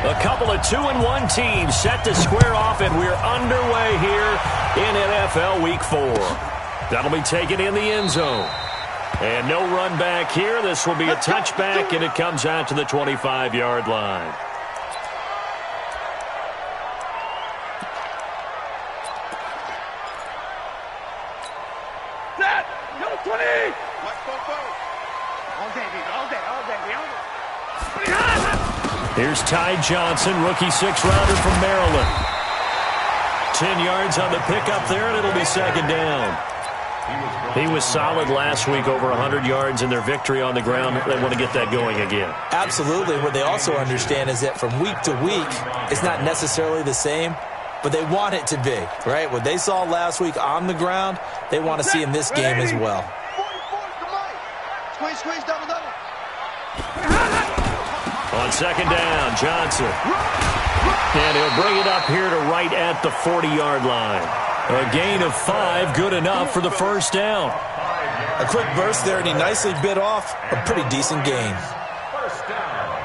A couple of 2-1 teams set to square off, and we're underway here in NFL Week 4. That'll be taken in the end zone. And no run back here. This will be a touchback, and it comes out to the 25-yard line. Set! Number 20! All day, baby. All day. Here's Ty Johnson, rookie six-rounder from Maryland. 10 yards on the pickup there, and it'll be second down. He was solid last week, over 100 yards in their victory on the ground. They want to get that going again. Absolutely. What they also understand is that from week to week, it's not necessarily the same, but they want it to be, right? What they saw last week on the ground, they want to see in this game as well. Squeeze, double. On second down, Johnson. And he'll bring it up here to right at the 40-yard line. A gain of 5, good enough for the first down. A quick burst there, and he nicely bit off a pretty decent gain. First down.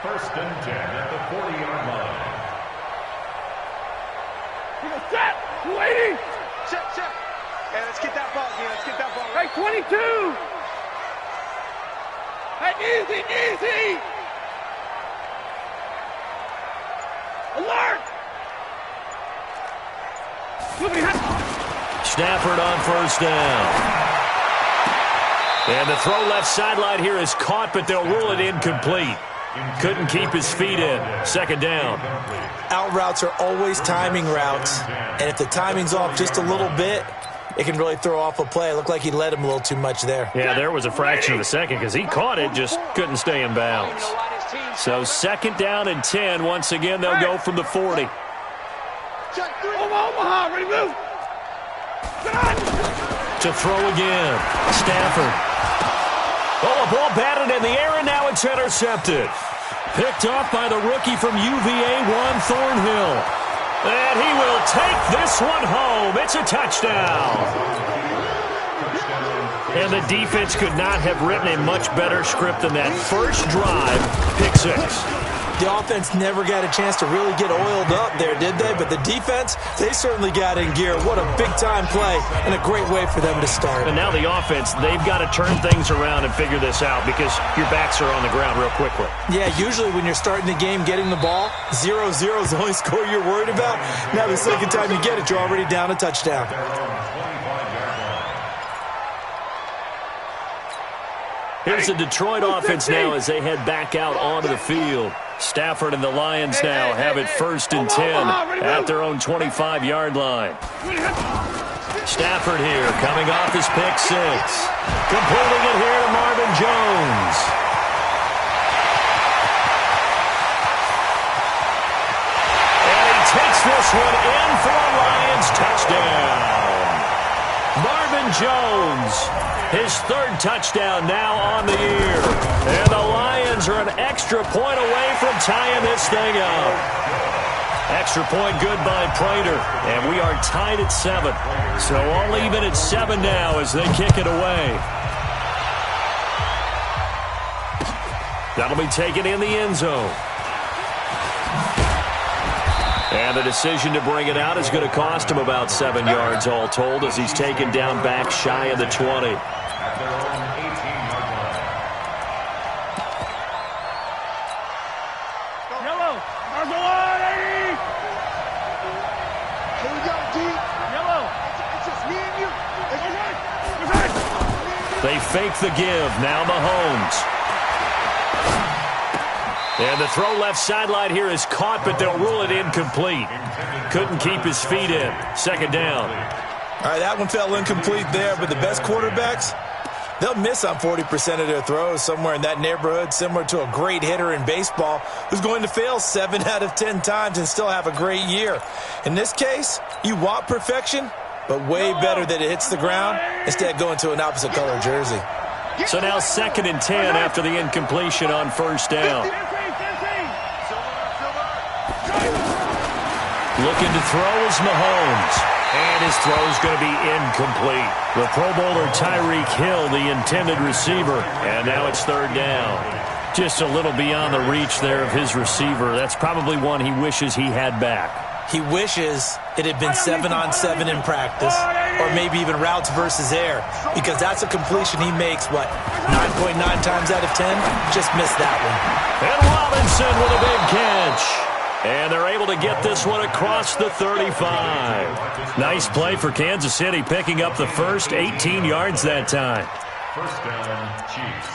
First and 10 at the 40-yard line. Set! 280! Set. Hey, let's get that ball here. Right, 22! Hey, easy! Alert! Stafford on first down. And the throw left sideline here is caught, but they'll rule it incomplete. Couldn't keep his feet in. Second down. Out routes are always timing routes, and if the timing's off just a little bit, it can really throw off a play. It looked like he led him a little too much there. Yeah, there was a fraction of a second because he caught it, just couldn't stay in bounds. So second down and 10. Once again, they'll go from the 40. Omaha, ready to move. To throw again. Stafford. Oh, a ball batted in the air, and now it's intercepted. Picked off by the rookie from UVA, Juan Thornhill. And he will take this one home. It's a touchdown. And the defense could not have written a much better script than that first drive, pick 6. The offense never got a chance to really get oiled up there, did they? But the defense, they certainly got in gear. What a big-time play and a great way for them to start. And now the offense, they've got to turn things around and figure this out because your backs are on the ground real quickly. Yeah, usually when you're starting the game getting the ball, 0-0 is the only score you're worried about. Now the second time you get it, you're already down a touchdown. Here's the Detroit offense now as they head back out onto the field. Stafford and the Lions now have it first and 10 at their own 25-yard line. Stafford here coming off his pick 6. Completing it here to Marvin Jones. And he takes this one in for a Lions touchdown. Marvin Jones, his third touchdown now on the year. And the Lions are an extra point away from tying this thing up. Extra point good by Prater. And we are tied at 7. So all even at 7 now as they kick it away. That'll be taken in the end zone. And the decision to bring it out is going to cost him about 7 yards all told as he's taken down back shy of the 20. Yellow, Marzolani! Here we go, D. Yellow. It's just me and you. They fake the give. Now Mahomes. And the throw left sideline here is caught, but they'll rule it incomplete. Couldn't keep his feet in. Second down. All right, that one fell incomplete there, but the best quarterbacks, they'll miss on 40% of their throws, somewhere in that neighborhood, similar to a great hitter in baseball who's going to fail 7 out of 10 times and still have a great year. In this case, you want perfection, but way better that it hits the ground instead of going to an opposite color jersey. So now second and 10 after the incompletion on first down. Looking to throw is Mahomes. And his throw is going to be incomplete. The Pro Bowler Tyreek Hill, the intended receiver. And now it's third down. Just a little beyond the reach there of his receiver. That's probably one he wishes he had back. He wishes it had been 7-on-7 in practice, or maybe even routes versus air, because that's a completion he makes, 9.9 times out of 10? Just missed that one. And Robinson with a big catch. And they're able to get this one across the 35. Nice play for Kansas City, picking up the first 18 yards that time. First down, Chiefs.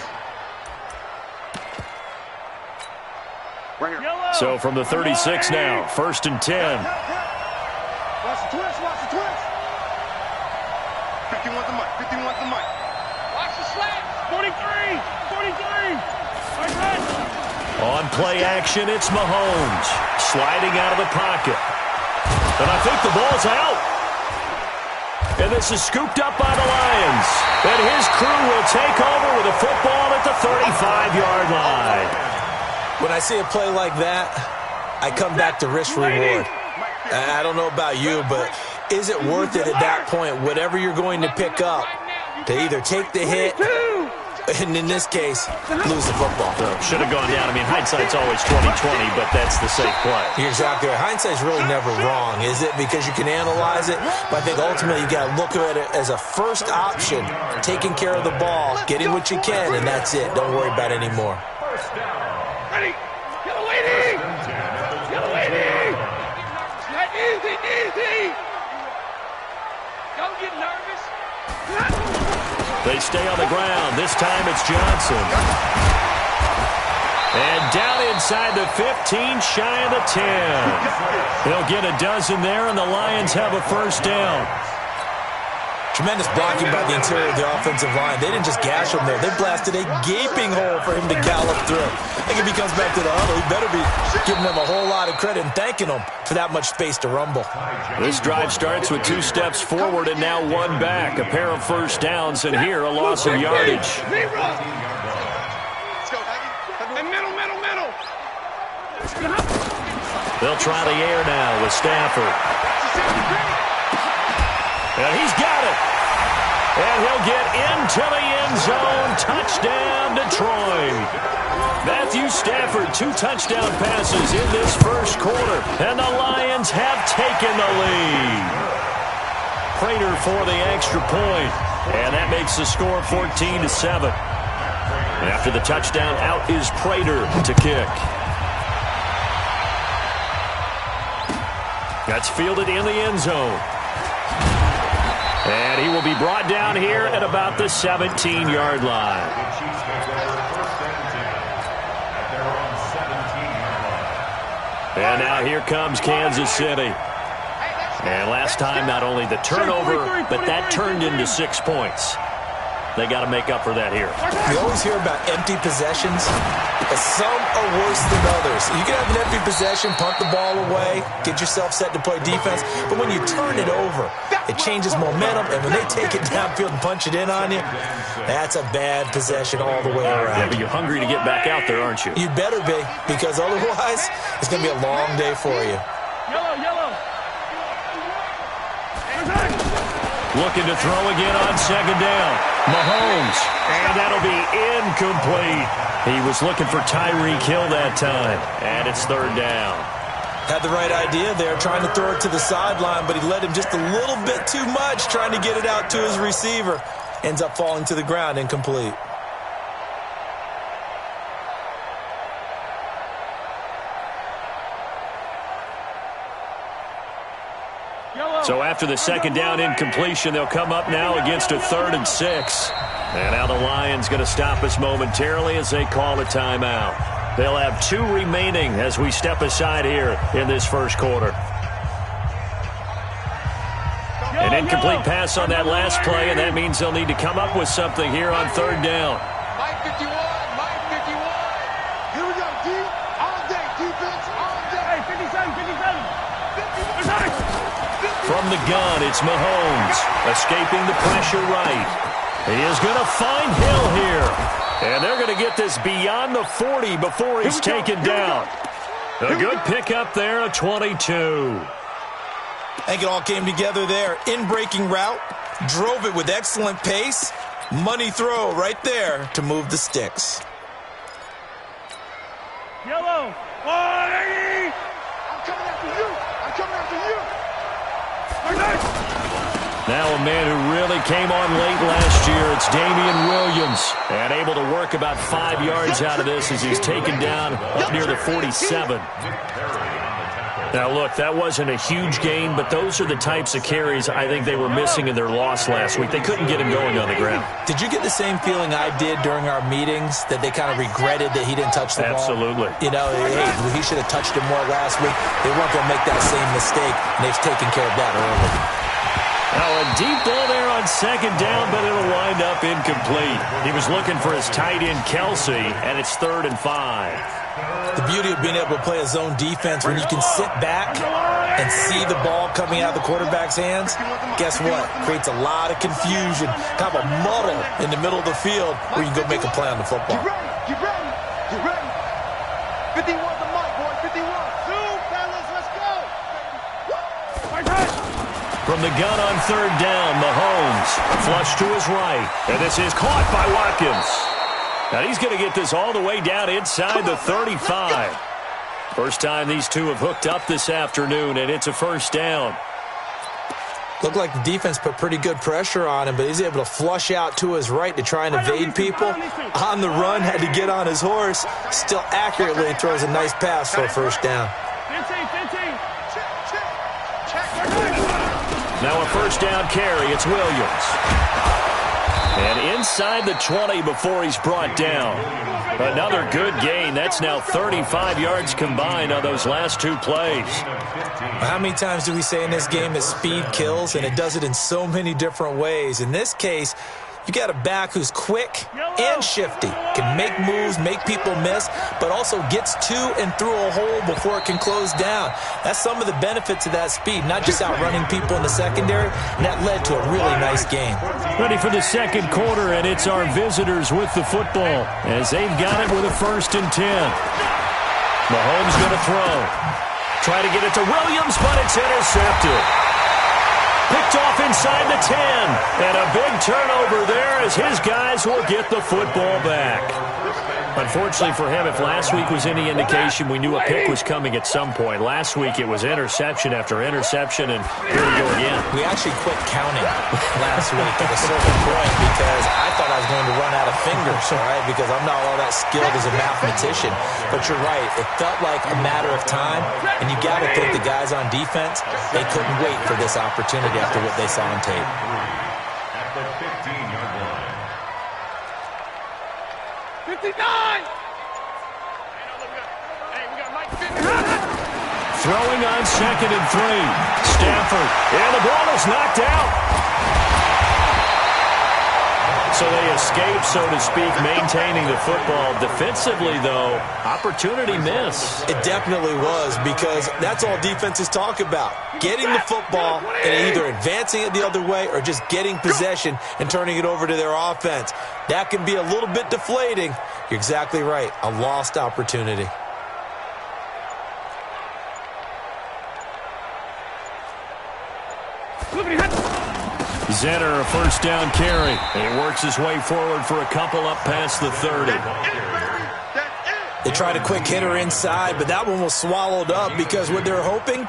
Right here. So from the 36 now, 1st and 10. Watch the twist, watch the twist. 51 the mic, 51 the mic. Watch the slant. 43, 43. On play action, it's Mahomes. Sliding out of the pocket. And I think the ball's out. And this is scooped up by the Lions. And his crew will take over with a football at the 35-yard line. When I see a play like that, I come back to risk reward. I don't know about you, but is it worth it at that point, whatever you're going to pick up, to either take the hit, and in this case, lose the football? Should have gone down. I mean, hindsight's always 20/20, but that's the safe play. You're exactly right. Hindsight's really never wrong, is it? Because you can analyze it, but I think ultimately you got to look at it as a first option, taking care of the ball, getting what you can, and that's it. Don't worry about it anymore. Ready. Yellow lady. Yellow lady. Easy, easy. Don't get nervous. They stay on the ground. This time it's Johnson. And down inside the 15, shy of the 10. They'll get a dozen there, and the Lions have a first down. Tremendous blocking by the interior of the offensive line. They didn't just gash him there. They blasted a gaping hole for him to gallop through. I think if he comes back to the huddle, he better be giving them a whole lot of credit and thanking them for that much space to rumble. This drive starts with 2 steps forward and now 1 back. A pair of first downs, and here a loss of yardage. Let's go, Haggy. Middle, middle, middle. They'll try the air now with Stafford. And he's got it. And he'll get into the end zone. Touchdown, Detroit. Matthew Stafford, 2 touchdown passes in this first quarter. And the Lions have taken the lead. Prater for the extra point. And that makes the score 14-7. After the touchdown, out is Prater to kick. That's fielded in the end zone. And he will be brought down here at about the 17-yard line. And now here comes Kansas City. And last time, not only the turnover, but that turned into 6 points. They got to make up for that here. We always hear about empty possessions. Some are worse than others. You can have an empty possession, punt the ball away, get yourself set to play defense. But when you turn it over, it changes momentum. And when they take it downfield and punch it in on you, that's a bad possession all the way around. Yeah, but you're hungry to get back out there, aren't you? You better be, because otherwise, it's going to be a long day for you. Yellow, yellow. Looking to throw again on second down. Mahomes. And that'll be incomplete. He was looking for Tyreek Hill that time. And it's third down. Had the right idea there, trying to throw it to the sideline, but he led him just a little bit too much, trying to get it out to his receiver. Ends up falling to the ground, incomplete. So after the second down incompletion, they'll come up now against a 3rd and 6. And now the Lions going to stop us momentarily as they call a timeout. They'll have 2 remaining as we step aside here in this first quarter. An incomplete pass on that last play, and that means they'll need to come up with something here on 3rd down. Mike 51, Mike 51. Here we go, D. All day, defense, all day. Hey, 57, 57. 51. From the gun, it's Mahomes, escaping the pressure right. He is going to find Hill here. And they're going to get this beyond the 40 before he's taken down. A good pickup there, a 22. I think it all came together there. In-breaking route, drove it with excellent pace. Money throw right there to move the sticks. Yellow. 180. I'm coming after you. I'm coming after you. Now a man who really came on late last year, it's Damian Williams. And able to work about 5 yards out of this as he's taken down up near the 47. Now, look, that wasn't a huge gain, but those are the types of carries I think they were missing in their loss last week. They couldn't get him going on the ground. Did you get the same feeling I did during our meetings, that they kind of regretted that he didn't touch the ball? Absolutely. You know, hey, he should have touched it more last week. They weren't going to make that same mistake, and they've taken care of that early. Now, a deep ball there on second down, but it'll wind up incomplete. He was looking for his tight end, Kelsey, and it's 3rd and 5. The beauty of being able to play a zone defense when you can sit back and see the ball coming out of the quarterback's hands, guess what? Creates a lot of confusion, kind of a muddle in the middle of the field where you can go make a play on the football. Get ready. Get ready. Get ready. 51 the mic, boy. 51. Two, fellas. Let's go. From the gun on 3rd down, Mahomes flush to his right. And this is caught by Watkins. Now he's going to get this all the way down inside the 35. First time these two have hooked up this afternoon, and it's a first down. Looked like the defense put pretty good pressure on him, but he's able to flush out to his right to try and evade people. On the run, had to get on his horse. Still accurately throws a nice pass for a first down. 15. Now a first down carry. It's Williams. And inside the 20 before he's brought down. Another good gain. That's now 35 yards combined on those last 2 plays. How many times do we say in this game that speed kills, and it does it in so many different ways? In this case, you got a back who's quick and shifty, can make moves, make people miss, but also gets to and through a hole before it can close down. That's some of the benefits of that speed, not just outrunning people in the secondary, and that led to a really nice game. Ready for the second quarter, and it's our visitors with the football as they've got it with a 1st and 10. Mahomes going to throw. Try to get it to Williams, but it's intercepted. Picked off inside the 10. And a big turnover there as his guys will get the football back. Unfortunately for him, if last week was any indication, we knew a pick was coming at some point. Last week it was interception after interception, and here we go again. We actually quit counting last week at a certain point because I thought I was going to run out of fingers, all right, because I'm not all that skilled as a mathematician. But you're right. It felt like a matter of time, and you got to think the guys on defense, they couldn't wait for this opportunity after what they saw on tape. At the 15-yard line. 59! Throwing on 2nd and 3. Stafford. And the ball is knocked out. So they escape, so to speak, maintaining the football. Defensively, though, opportunity miss. It definitely was, because that's all defenses talk about. Getting the football and either advancing it the other way or just getting possession and turning it over to their offense. That can be a little bit deflating. You're exactly right. A lost opportunity. Zenner, a first down carry. And he works his way forward for a couple up past the 30. They tried a quick hitter inside, but that one was swallowed up because what they're hoping,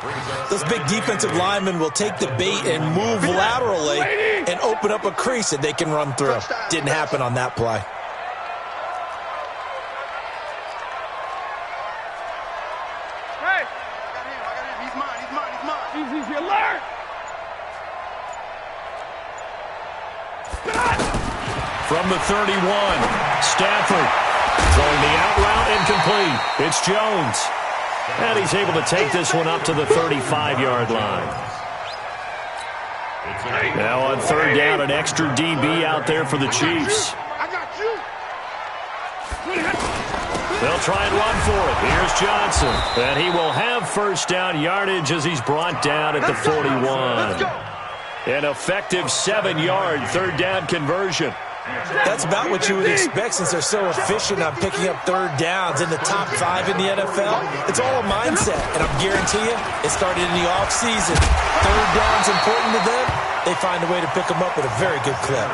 those big defensive linemen will take the bait and move laterally and open up a crease that they can run through. Didn't happen on that play. Hey! I got him. He's mine. He's alert! From the 31, Stafford throwing the out route incomplete. It's Jones. And he's able to take this one up to the 35-yard line. Now on 3rd down, an extra DB out there for the Chiefs. I got you. They'll try and run for it. Here's Johnson. And he will have first down yardage as he's brought down at the 41. An effective 7-yard 3rd down conversion. That's about what you would expect since they're so efficient on picking up 3rd downs in the top 5 in the NFL. It's all a mindset, and I guarantee you it started in the offseason. 3rd down's important to them. They find a way to pick them up at a very good clip.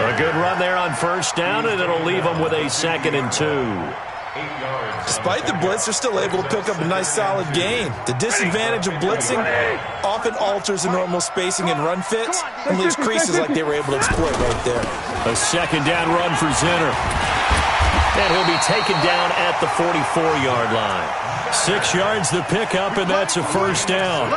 A good run there on first down, and it'll leave them with a 2nd and 2. Despite the blitz, they're still able to pick up a nice solid gain. The disadvantage of blitzing often alters the normal spacing and run fits and leaves creases like they were able to exploit right there. A second down run for Zinner. And he'll be taken down at the 44-yard line. 6 yards the pickup, and that's a first down.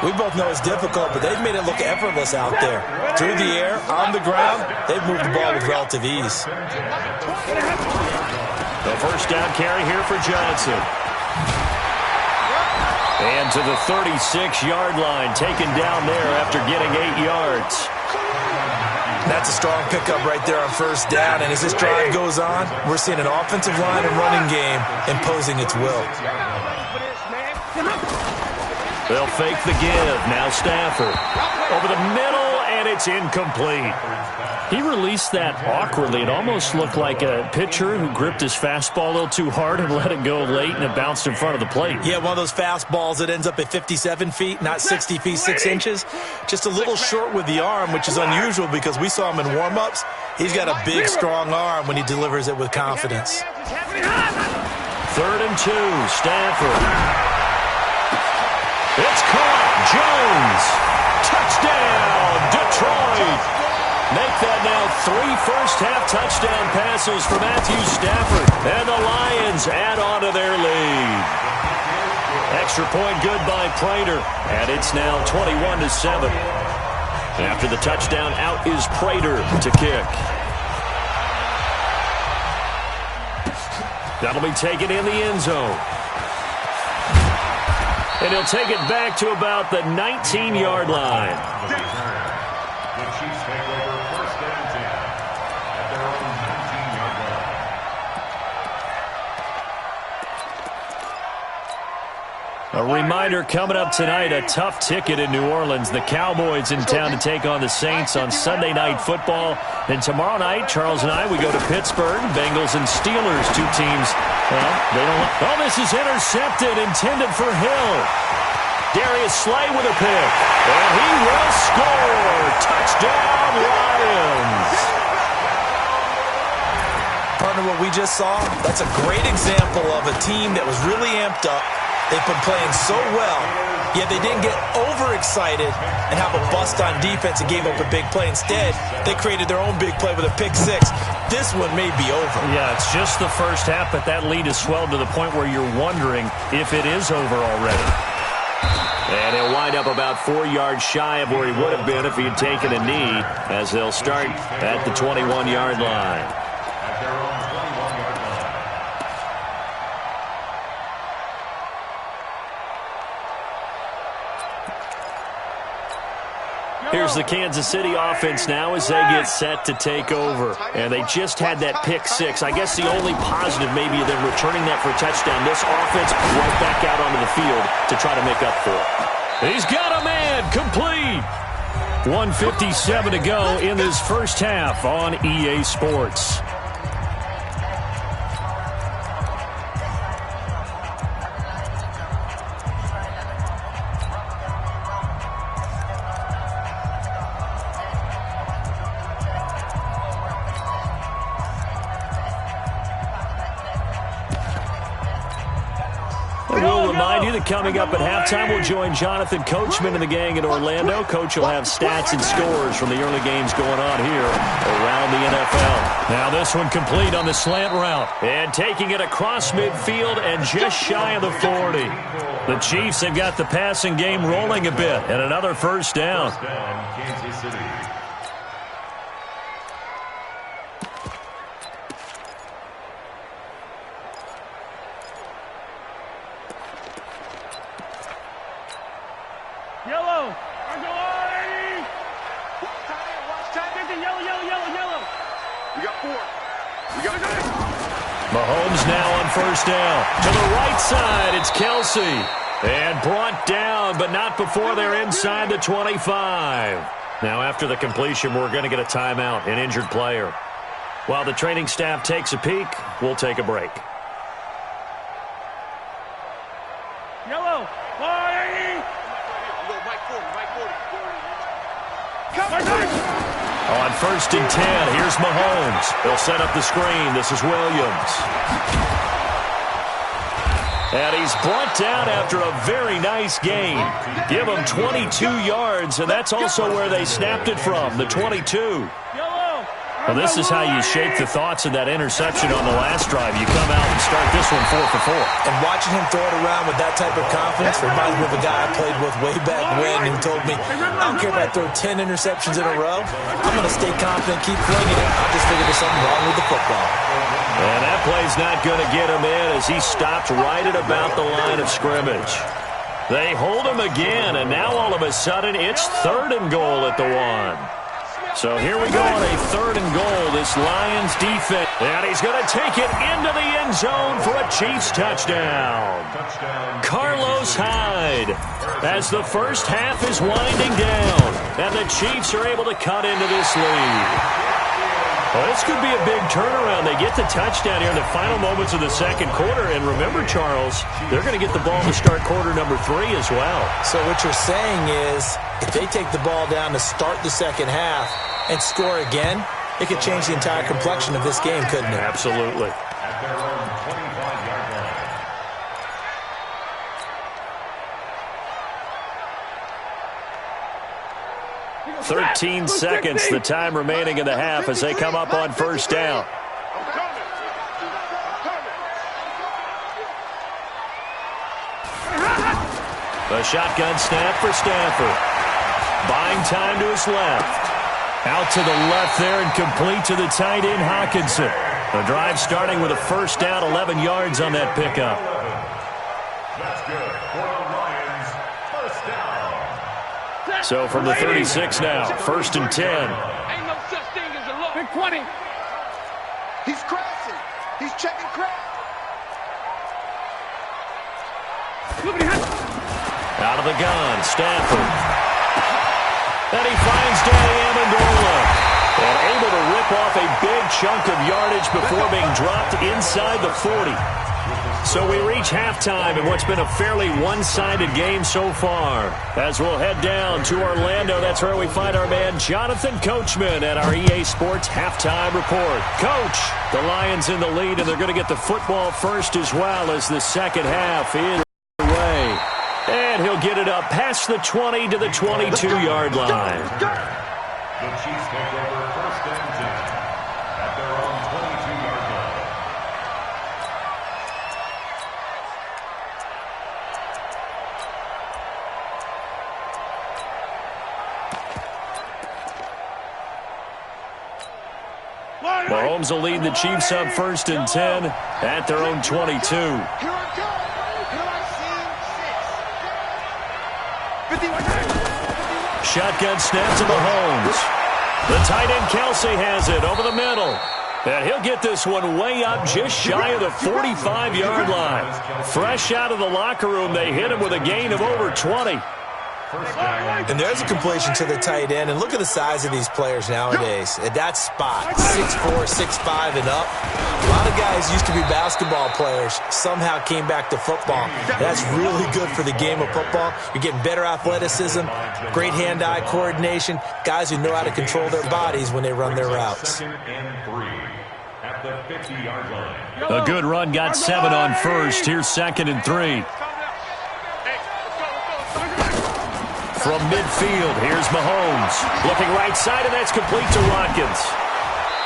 We both know it's difficult, but they've made it look effortless out there. Through the air, on the ground, they've moved the ball with relative ease. The first down carry here for Johnson. And to the 36-yard line, taken down there after getting 8 yards. That's a strong pickup right there on first down, and as this drive goes on, we're seeing an offensive line and running game imposing its will. They'll fake the give. Now Stafford. Over the middle, and it's incomplete. He released that awkwardly. It almost looked like a pitcher who gripped his fastball a little too hard and let it go late, and it bounced in front of the plate. Yeah, one of those fastballs that ends up at 57 feet, not 60 feet, 6 inches. Just a little short with the arm, which is unusual because we saw him in warm-ups. He's got a big, strong arm when he delivers it with confidence. 3rd and 2, Stafford. It's caught. Jones. Touchdown, Detroit. Make that now 3 first-half touchdown passes for Matthew Stafford. And the Lions add on to their lead. Extra point good by Prater. And it's now 21-7. After the touchdown, out is Prater to kick. That'll be taken in the end zone. And he'll take it back to about the 19-yard line. The Chiefs take over 1st and 10 at their own 19-yard line. A reminder coming up tonight, a tough ticket in New Orleans. The Cowboys in town to take on the Saints on Sunday Night Football. Then tomorrow night, Charles and I, we go to Pittsburgh. Bengals and Steelers, 2 teams. Well, they don't. Oh, this is intercepted, intended for Hill. Darius Slay with a pick. And he will score. Touchdown, Lions. Partner, what we just saw, that's a great example of a team that was really amped up. They've been playing so well, yet they didn't get overexcited and have a bust on defense and gave up a big play. Instead, they created their own big play with a pick 6. This one may be over. Yeah, it's just the first half, but that lead has swelled to the point where you're wondering if it is over already. And he'll wind up about 4 yards shy of where he would have been if he had taken a knee, as they'll start at the 21-yard line. At their own 21-yard line. Here's the Kansas City offense now as they get set to take over. And they just had that pick 6. I guess the only positive maybe of them returning that for a touchdown. This offense right back out onto the field to try to make up for it. He's got a man, complete. 1:57 to go in this first half on EA Sports. We'll remind you that coming up at halftime, we'll join Jonathan Coachman and the gang in Orlando. Coach will have stats and scores from the early games going on here around the NFL. Now this one complete on the slant route. And taking it across midfield and just shy of the 40. The Chiefs have got the passing game rolling a bit. And another first down. First down, Kansas City. Yellow. Yellow. We got 4. We got 5. Mahomes now on first down. To the right side, it's Kelsey. And brought down, but not before they're inside the 25. Now after the completion, we're going to get a timeout, an injured player. While the training staff takes a peek, we'll take a break. Yellow. On first and 10, here's Mahomes. They'll set up the screen. This is Williams. And he's brought down after a very nice gain. Give him 22 yards, and that's also where they snapped it from, the 22. Well, this is how you shake the thoughts of that interception on the last drive. You come out and start this one 4 for 4. And watching him throw it around with that type of confidence reminds me of a guy I played with way back when who told me, I don't care if I throw 10 interceptions in a row. I'm going to stay confident, keep flinging it. I just figured there's something wrong with the football. And that play's not going to get him in as he stopped right at about the line of scrimmage. They hold him again, and now all of a sudden it's 3rd and goal at the 1. So here we go on a 3rd and goal, this Lions defense. And he's going to take it into the end zone for a Chiefs touchdown. Carlos Hyde, as the first half is winding down, and the Chiefs are able to cut into this lead. Well, this could be a big turnaround. They get the touchdown here in the final moments of the second quarter. And remember, Charles, they're going to get the ball to start quarter number 3 as well. So what you're saying is if they take the ball down to start the second half and score again, it could change the entire complexion of this game, couldn't it? Absolutely. At their own 25-yard line. 13 seconds, the time remaining in the half as they come up on first down. A shotgun snap for Stafford. Buying time to his left. Out to the left there and complete to the tight end, Hawkinson. The drive starting with a first down, 11 yards on that pickup. That's good for the Lions. First down. So from the 36 now, 1st and 10. Ain't no such thing as a look. Big 20. He's crashing. He's checking crash. Out of the gun, Stafford. And he finds Danny Amendola. And able to rip off a big chunk of yardage before being dropped inside the 40. So we reach halftime in what's been a fairly one-sided game so far. As we'll head down to Orlando, that's where we find our man Jonathan Coachman at our EA Sports Halftime Report. Coach, the Lions in the lead, and they're going to get the football first as well as the second half is away. And he'll get it up past the 20 to the 22-yard line. The Chiefs take over 1st and 10 at their own 22-yard line. Mahomes will lead the Chiefs up 1st and 10 at their own 22. Shotgun snap to Mahomes. The tight end Kelsey has it over the middle. And he'll get this one way up just shy of the 45-yard line. Fresh out of the locker room, they hit him with a gain of over 20. And there's a completion to the tight end. And look at the size of these players nowadays. At that spot, 6'4", 6'5", and up. A lot of guys used to be basketball players. Somehow came back to football. That's really good for the game of football. You're getting better athleticism, great hand-eye coordination, guys who know how to control their bodies when they run their routes. 2nd and 3 at the 50-yard line. A good run, got 7 on first. Here's 2nd and 3. From midfield, here's Mahomes. Looking right side, and that's complete to Watkins.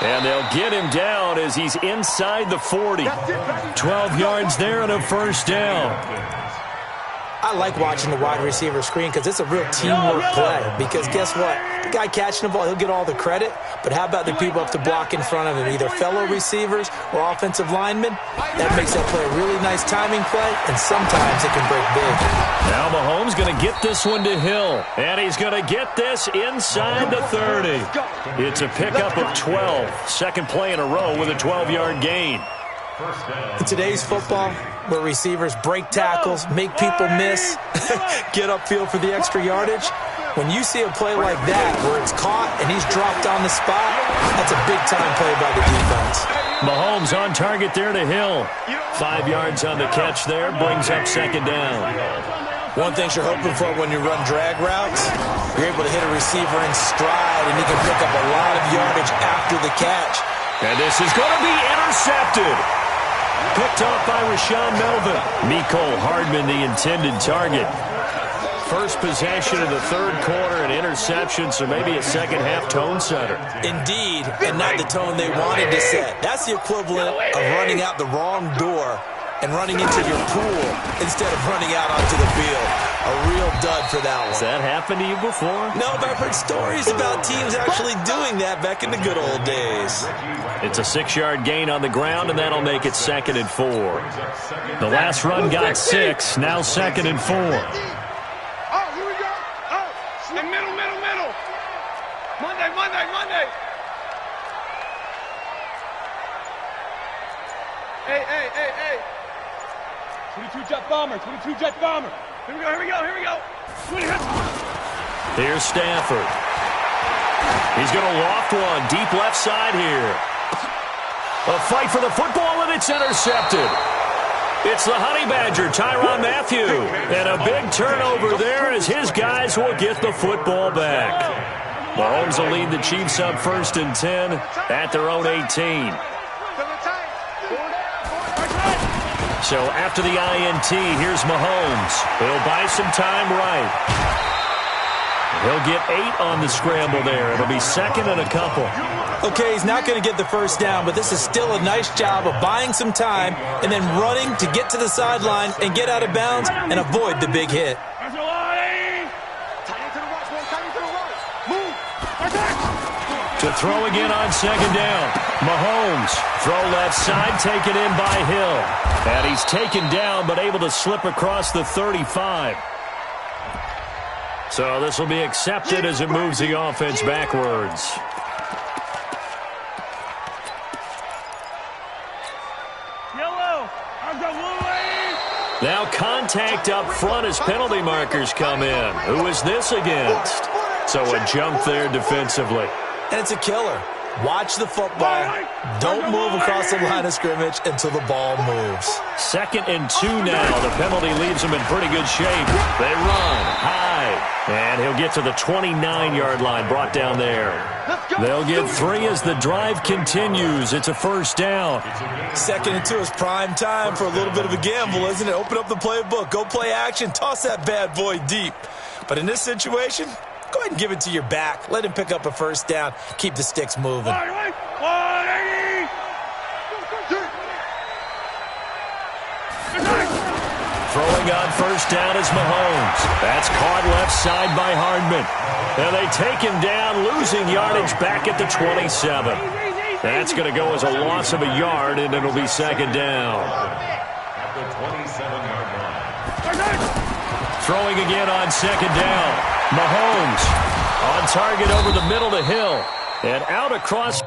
And they'll get him down as he's inside the 40. 12 yards there and a first down. I like watching the wide receiver screen because it's a real teamwork play. Because guess what? The guy catching the ball, he'll get all the credit. But how about the people up to block in front of him, either fellow receivers or offensive linemen? That makes that play a really nice timing play, and sometimes it can break big. Now Mahomes going to get this one to Hill. And he's going to get this inside the 30. It's a pickup of 12. Second play in a row with a 12-yard gain. In today's football, where receivers break tackles, make people miss, get upfield for the extra yardage, when you see a play like that where it's caught and he's dropped on the spot, that's a big-time play by the defense. Mahomes on target there to Hill. 5 yards on the catch there, brings up 2nd down. One thing you're hoping for when you run drag routes, you're able to hit a receiver in stride and he can pick up a lot of yardage after the catch. And this is going to be intercepted. Picked off by Rashaan Melvin. Mecole Hardman, the intended target. First possession of the third quarter, an interception, so maybe a second-half tone setter. Indeed, and not the tone they wanted to set. That's the equivalent of running out the wrong door and running into your pool instead of running out onto the field. A real dud for that one. Has that happened to you before? No, but I've heard stories about teams actually doing that back in the good old days. It's a 6-yard gain on the ground, and that'll make it 2nd and 4. The last run got 6, now 2nd and 4. Oh, here we go. Oh, middle. Monday. Hey. 22-jet bomber. Here we go. Here's Stafford. He's going to loft one deep left side here. A fight for the football, and it's intercepted. It's the Honey Badger, Tyrann Mathieu. And a big turnover there as his guys will get the football back. Mahomes will lead the Chiefs up 1st and 10 at their own 18. So after the INT, here's Mahomes. He'll buy some time right. He'll get 8 on the scramble there. It'll be 2nd and a couple. Okay, he's not going to get the first down, but this is still a nice job of buying some time and then running to get to the sideline and get out of bounds and avoid the big hit. To throw again on 2nd down. Mahomes, throw left side, taken in by Hill. And he's taken down, but able to slip across the 35. So this will be accepted as it moves the offense backwards. Now contact up front as penalty markers come in. Who is this against? So a jump there defensively. And it's a killer. Watch the football. Don't move across the line of scrimmage until the ball moves. 2nd and 2 now. The penalty leaves him in pretty good shape. They run high. And he'll get to the 29-yard line, brought down there. They'll get 3 as the drive continues. It's a 1st down. 2nd and 2 is prime time for a little bit of a gamble, isn't it? Open up the playbook. Go play action. Toss that bad boy deep. But in this situation, go ahead and give it to your back. Let him pick up a 1st down. Keep the sticks moving. Throwing on 1st down is Mahomes. That's caught left side by Hardman. And they take him down, losing yardage back at the 27. That's going to go as a loss of a yard, and it'll be 2nd down. At the 27-yard line. Throwing again on 2nd down. Mahomes on target over the middle to Hill. And out across.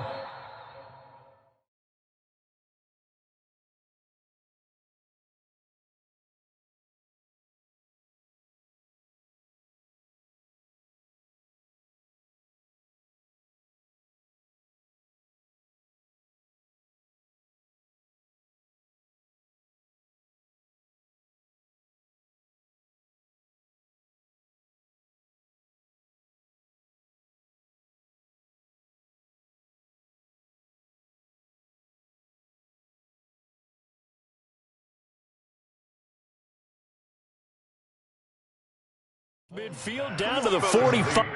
Midfield down to the 45.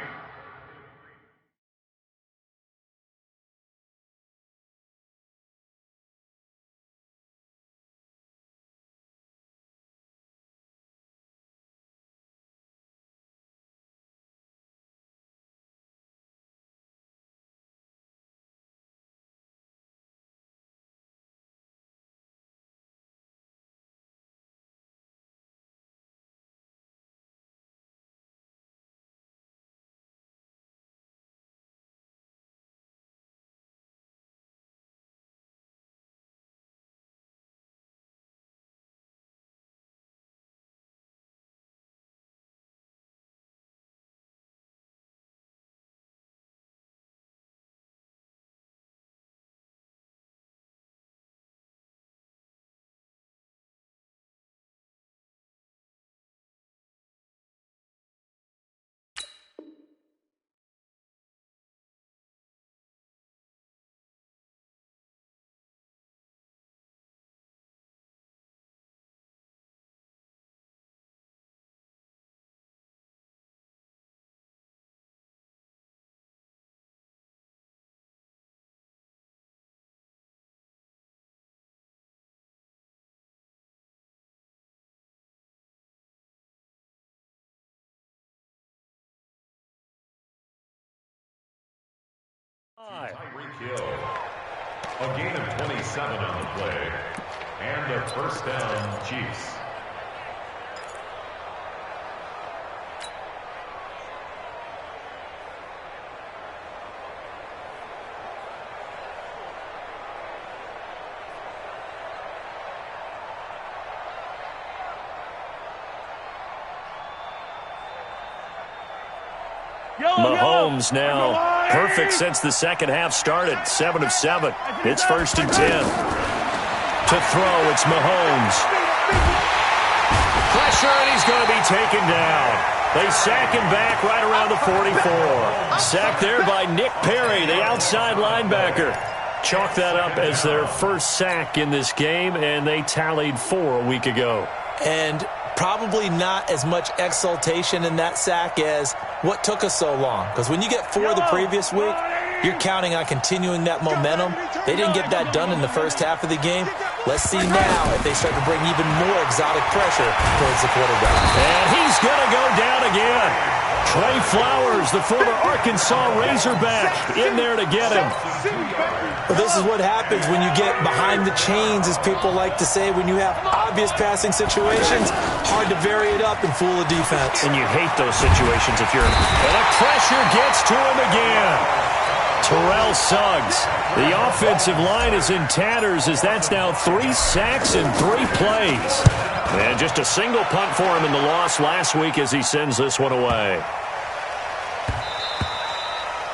Tyreek Hill. A gain of 27 on the play. And a first down, Chiefs. Mahomes now perfect since the second half started. 7 of 7. It's 1st and 10. To throw, it's Mahomes. Pressure, and he's going to be taken down. They sack him back right around the 44. Sacked there by Nick Perry, the outside linebacker. Chalk that up as their first sack in this game, and they tallied 4 a week ago. And probably not as much exultation in that sack as what took us so long. Because when you get 4 the previous week, you're counting on continuing that momentum. They didn't get that done in the first half of the game. Let's see now if they start to bring even more exotic pressure towards the quarterback. And he's going to go down again. Trey Flowers, the former Arkansas Razorback, in there to get him. Well, this is what happens when you get behind the chains, as people like to say, when you have obvious passing situations. Hard to vary it up and fool a defense. And you hate those situations if you're... And the pressure gets to him again. Terrell Suggs. The offensive line is in tatters as that's now 3 sacks in 3 plays. And just a single punt for him in the loss last week as he sends this one away.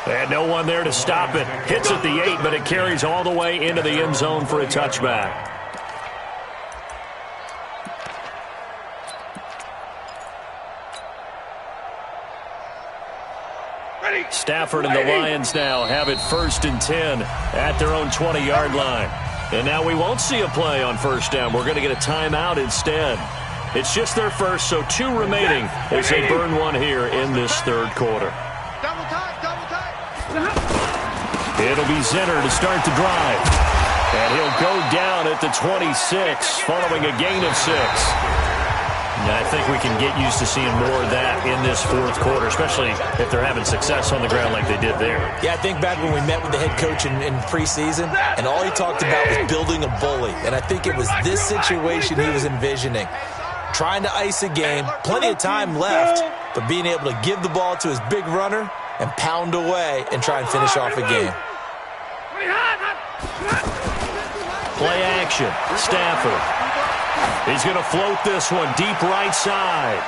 And no one there to stop it. Hits at the 8, but it carries all the way into the end zone for a touchback. Stafford and the Lions now have it 1st and 10 at their own 20-yard line. And now we won't see a play on 1st down. We're going to get a timeout instead. It's just their first, so 2 remaining as they burn one here in this 3rd quarter. Double tight, double tight. It'll be Zinner to start the drive. And he'll go down at the 26 following a gain of 6. I think we can get used to seeing more of that in this 4th quarter, especially if they're having success on the ground like they did there. Yeah, I think back when we met with the head coach in preseason, and all he talked about was building a bully. And I think it was this situation he was envisioning. Trying to ice a game, plenty of time left, but being able to give the ball to his big runner and pound away and try and finish off a game. Play action, Stafford. He's going to float this one deep right side.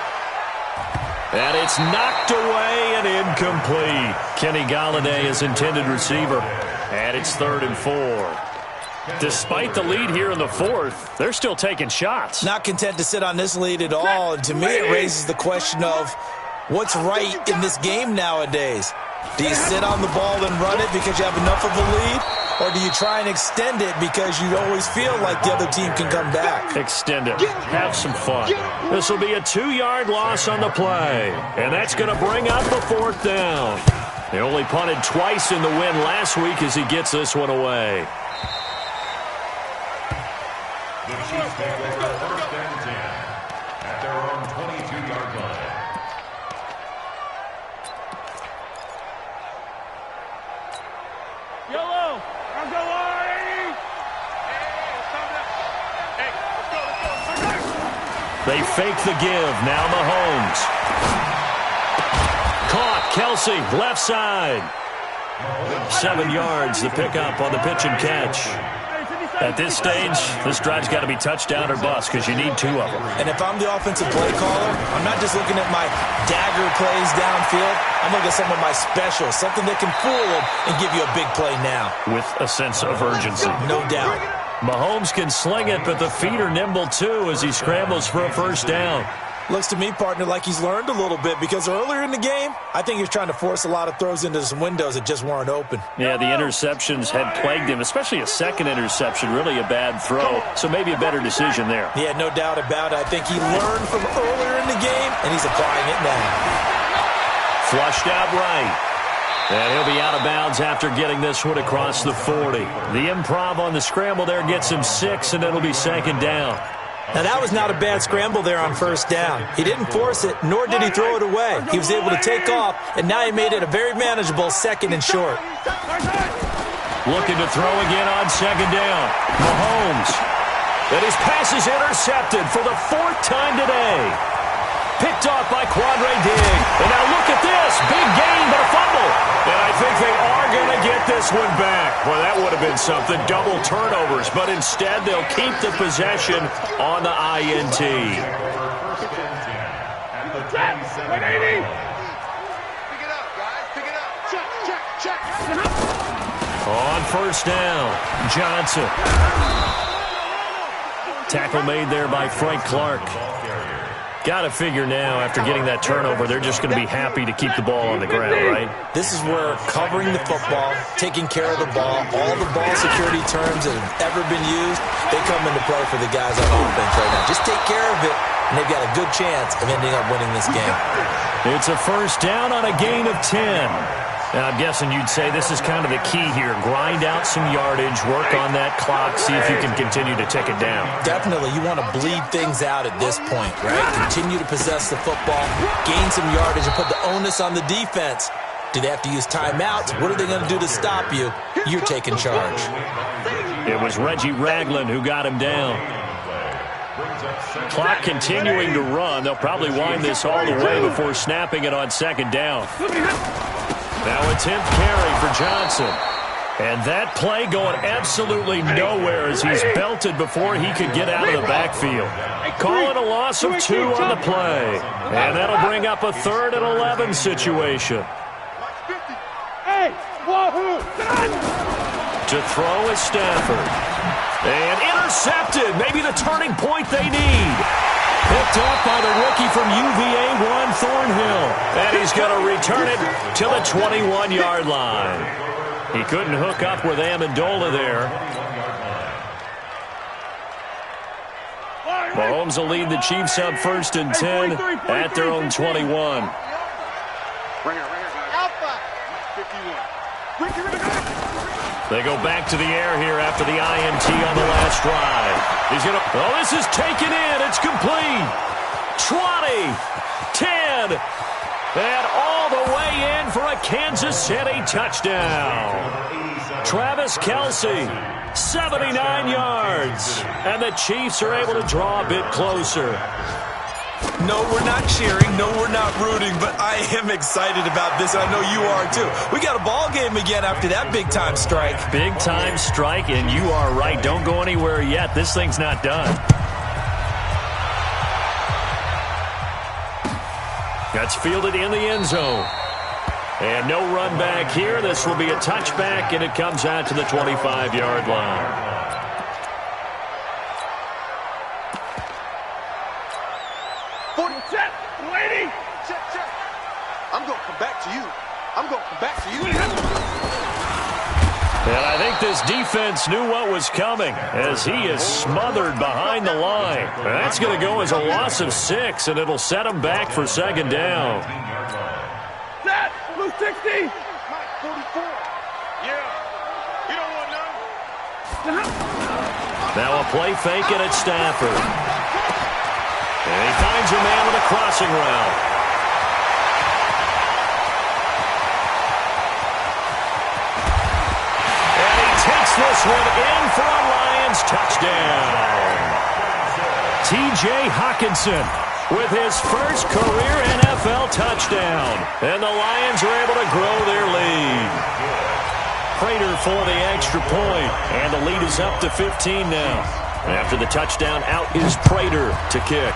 And it's knocked away and incomplete. Kenny Golladay is intended receiver. And it's 3rd and 4. Despite the lead here in the 4th, they're still taking shots. Not content to sit on this lead at all. And to me, it raises the question of what's right in this game nowadays. Do you sit on the ball and run it because you have enough of a lead? Or do you try and extend it because you always feel like the other team can come back? Extend it. Have some fun. This will be a 2-yard loss on the play. And that's going to bring up the 4th down. They only punted twice in the win last week as he gets this one away. The Chiefs take over 1st and 10 at their own 22-yard line. Yellow. I'm going. Hey, let's go. They fake the give. Now Mahomes. Caught. Kelsey, left side. 7 yards, the pickup on the pitch and catch. At this stage, this drive's got to be touchdown or bust because you need 2 of them. And if I'm the offensive play caller, I'm not just looking at my dagger plays downfield. I'm looking at some of my specials, something that can fool them and give you a big play now. With a sense of urgency. No doubt. Mahomes can sling it, but the feet are nimble too as he scrambles for a 1st down. Looks to me, partner, like he's learned a little bit because earlier in the game, I think he was trying to force a lot of throws into some windows that just weren't open. Yeah, the interceptions had plagued him, especially a second interception, really a bad throw, so maybe a better decision there. Yeah, no doubt about it. I think he learned from earlier in the game, and he's applying it now. Flushed out right. And he'll be out of bounds after getting this one across the 40. The improv on the scramble there gets him 6, and it'll be 2nd down. Now, that was not a bad scramble there on first down. He didn't force it, nor did he throw it away. He was able to take off, and now he made it a very manageable 2nd and short. Looking to throw again on 2nd down. Mahomes. And his pass is intercepted for the 4th time today. Picked off by Quandre Diggs. And now look at this. Big gain, but a fumble. And I think they are going to get this one back. Well, that would have been something. Double turnovers. But instead, they'll keep the possession on the INT. Pick it up, guys. Pick it up. Check. On first down, Johnson. Tackle made there by Frank Clark. Got to figure now, after getting that turnover, they're just going to be happy to keep the ball on the ground, right? This is where covering the football, taking care of the ball, all the ball security terms that have ever been used, they come into play for the guys on offense right now. Just take care of it, and they've got a good chance of ending up winning this game. It's a first down on a gain of 10. Now, I'm guessing you'd say this is kind of the key here. Grind out some yardage, work on that clock, see if you can continue to tick it down. Definitely. You want to bleed things out at this point, right? Continue to possess the football, gain some yardage, and put the onus on the defense. Do they have to use timeouts? What are they going to do to stop you? You're taking charge. It was Reggie Ragland who got him down. Clock continuing to run. They'll probably wind this all the way before snapping it on 2nd down. Now a 10th carry for Johnson. And that play going absolutely nowhere as he's belted before he could get out of the backfield. Calling a loss of 2 on the play. And that'll bring up a 3rd and 11 situation. To throw is Stafford. And intercepted. Maybe the turning point they need. Picked up by the rookie from UVA, Juan Thornhill. And he's going to return it to the 21-yard line. He couldn't hook up with Amendola there. Mahomes will lead the Chiefs up 1st and 10 at their own 21. They go back to the air here after the INT on the last drive. He's going to... Oh, this is taken in. It's complete. 20, 10, and all the way in for a Kansas City touchdown. Travis Kelce, 79 yards. And the Chiefs are able to draw a bit closer. No, we're not cheering. No, we're not rooting, but I am excited about this. I know you are, too. We got a ball game again after that big-time strike. Big-time strike, and you are right. Don't go anywhere yet. This thing's not done. That's fielded in the end zone. And no run back here. This will be a touchback, and it comes out to the 25-yard line. I'm going to come back to you. And I think this defense knew what was coming as he is smothered behind the line. And that's going to go as a loss of 6, and it'll set him back for 2nd down. Set! Blue 60! Mike, 44. Yeah. You don't want none. Now a play fake, and it's Stafford. And he finds a man with a crossing route. This one in for a Lions touchdown. T.J. Hockenson with his first career NFL touchdown. And the Lions are able to grow their lead. Prater for the extra point. And the lead is up to 15 now. After the touchdown, out is Prater to kick.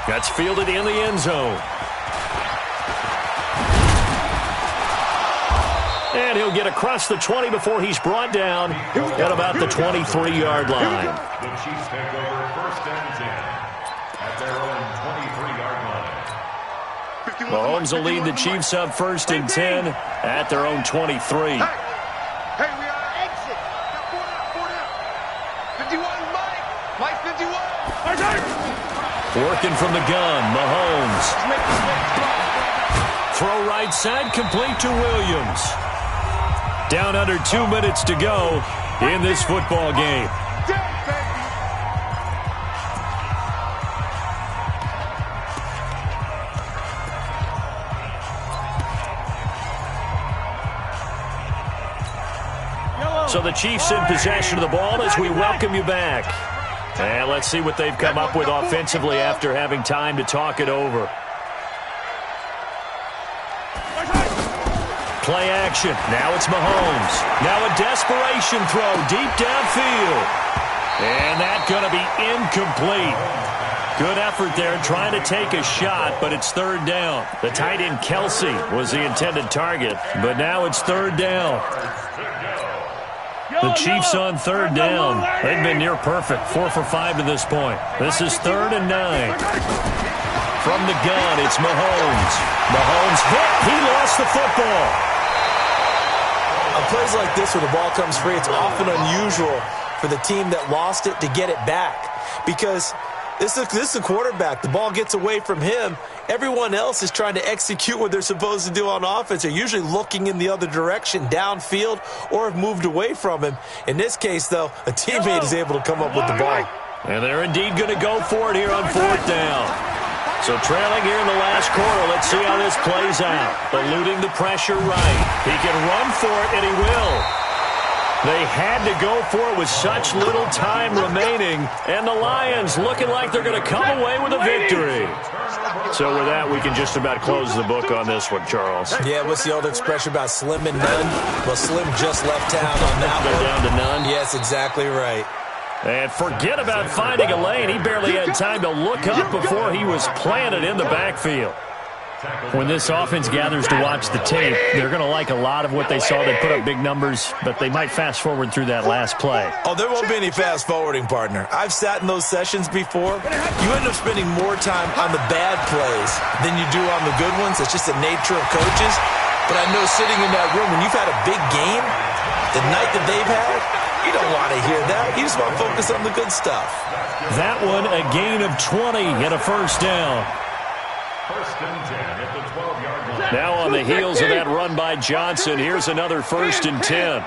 That's fielded in the end zone. And he'll get across the 20 before he's brought down at about the 23-yard line. The Chiefs take over 1st and 10 at their own 23-yard line. Mahomes will lead the Chiefs up 1st and 10 at their own 23. Hey, we are exit. Now, 4 down. 51, Mike. Mike, 51. Working from the gun, Mahomes. Throw right side, complete to Williams. Down under 2 minutes to go in this football game. So the Chiefs in possession of the ball as we welcome you back. And let's see what they've come up with offensively after having time to talk it over. Play action. Now it's Mahomes. Now a desperation throw deep downfield. And that's going to be incomplete. Good effort there trying to take a shot, but it's third down. The tight end Kelsey was the intended target, but now it's third down. The Chiefs on third down. They've been near perfect, 4 for 5 to this point. This is 3rd and 9. From the gun, it's Mahomes. Mahomes hit. He lost the football. On plays like this where the ball comes free, it's often unusual for the team that lost it to get it back because this is a quarterback. The ball gets away from him. Everyone else is trying to execute what they're supposed to do on offense. They're usually looking in the other direction, downfield, or have moved away from him. In this case, though, a teammate is able to come up with the ball. And they're indeed going to go for it here on 4th down. So trailing here in the last quarter, let's see how this plays out. Eluding the pressure right. He can run for it, and he will. They had to go for it with such little time remaining, and the Lions looking like they're going to come away with a victory. So with that, we can just about close the book on this one, Charles. Yeah, what's the old expression about slim and none? Well, Slim just left town on that They're one. down to none. Yes, exactly right. And forget about finding a lane. He barely had time to look up before he was planted in the backfield. When this offense gathers to watch the tape, they're going to like a lot of what they saw. They put up big numbers, but they might fast forward through that last play. Oh, there won't be any fast forwarding, partner. I've sat in those sessions before. You end up spending more time on the bad plays than you do on the good ones. It's just the nature of coaches. But I know sitting in that room, when you've had a big game, the night that they've had, you don't want to hear that. You just want to focus on the good stuff. That one, a gain of 20 and a first down. 1st and 10 at the 12-yard line. Now on the heels of that run by Johnson, here's another 1st and 10.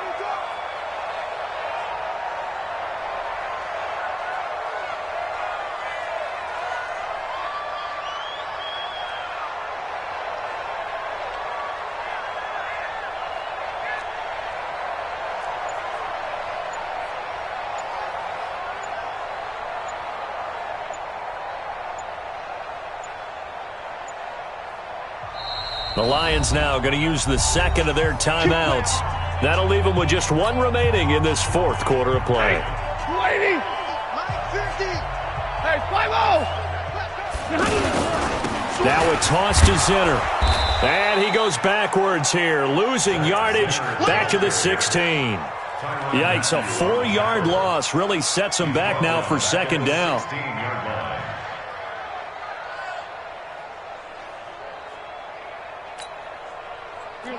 The Lions now going to use the second of their timeouts. That'll leave them with just one remaining in this 4th quarter of play. 280. 50. Hey, 5-0. Now a toss to center. And he goes backwards here, losing yardage back to the 16. Yikes, a 4-yard loss really sets him back now for 2nd down. 16-yard line.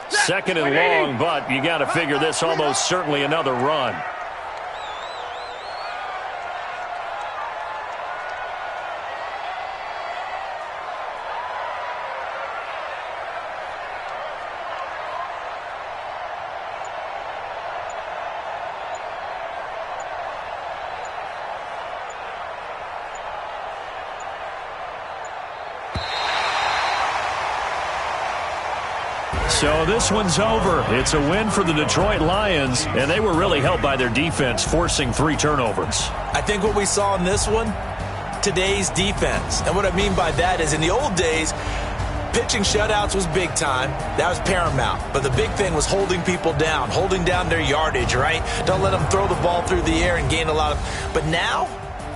Second and long, but you got to figure this almost certainly another run. So this one's over. It's a win for the Detroit Lions, and they were really helped by their defense, forcing 3 turnovers. I think what we saw in this one, today's defense. And what I mean by that is in the old days, pitching shutouts was big time. That was paramount. But the big thing was holding people down, holding down their yardage, right? Don't let them throw the ball through the air and gain a lot of... But now,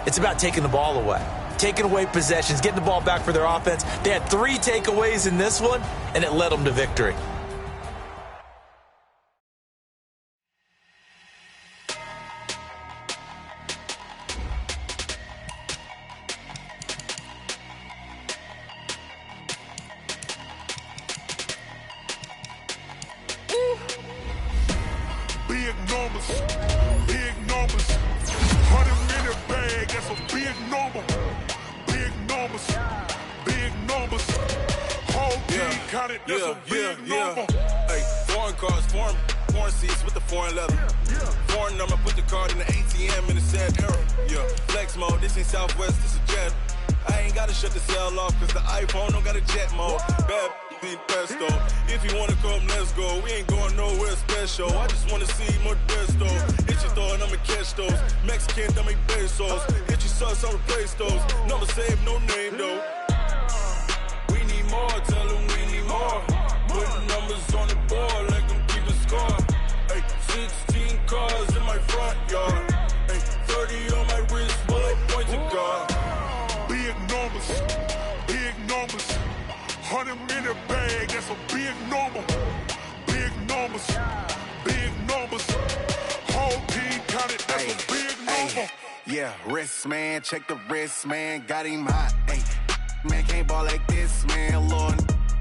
it's about taking the ball away. Taking away possessions, getting the ball back for their offense. They had 3 takeaways in this one, and it led them to victory. Big numbers. 100-minute bag, that's a big number. Big numbers. Whole team counted, that's a big number. Hey, foreign cars, foreign seats with the foreign leather. Foreign number, put the card in the ATM in the sad era. Yeah, flex mode, this ain't Southwest, this is jet. I ain't gotta shut the cell off, cause the iPhone don't got a jet mode. Bad something pesto. If you wanna come, let's go. We ain't going nowhere special. I just wanna see Modesto. Hit your throw and I'ma catch those. Mexican, I make pesos. Hit your sauce, I'll replace those. Number save, no name though. We need more, tell them we need more. Putting numbers on the board, let them keep a score. Ay, 16 cars in my front yard. Ay, 30 on my wrist, bullet point to God. Big numbers, big numbers. 100 in a bag, that's a big number. Big numbers, big numbers. Whole team counted, that's a big number. Yeah, wrist man, check the wrist man, got him hot. Ay, man can't ball like this, man. Lord,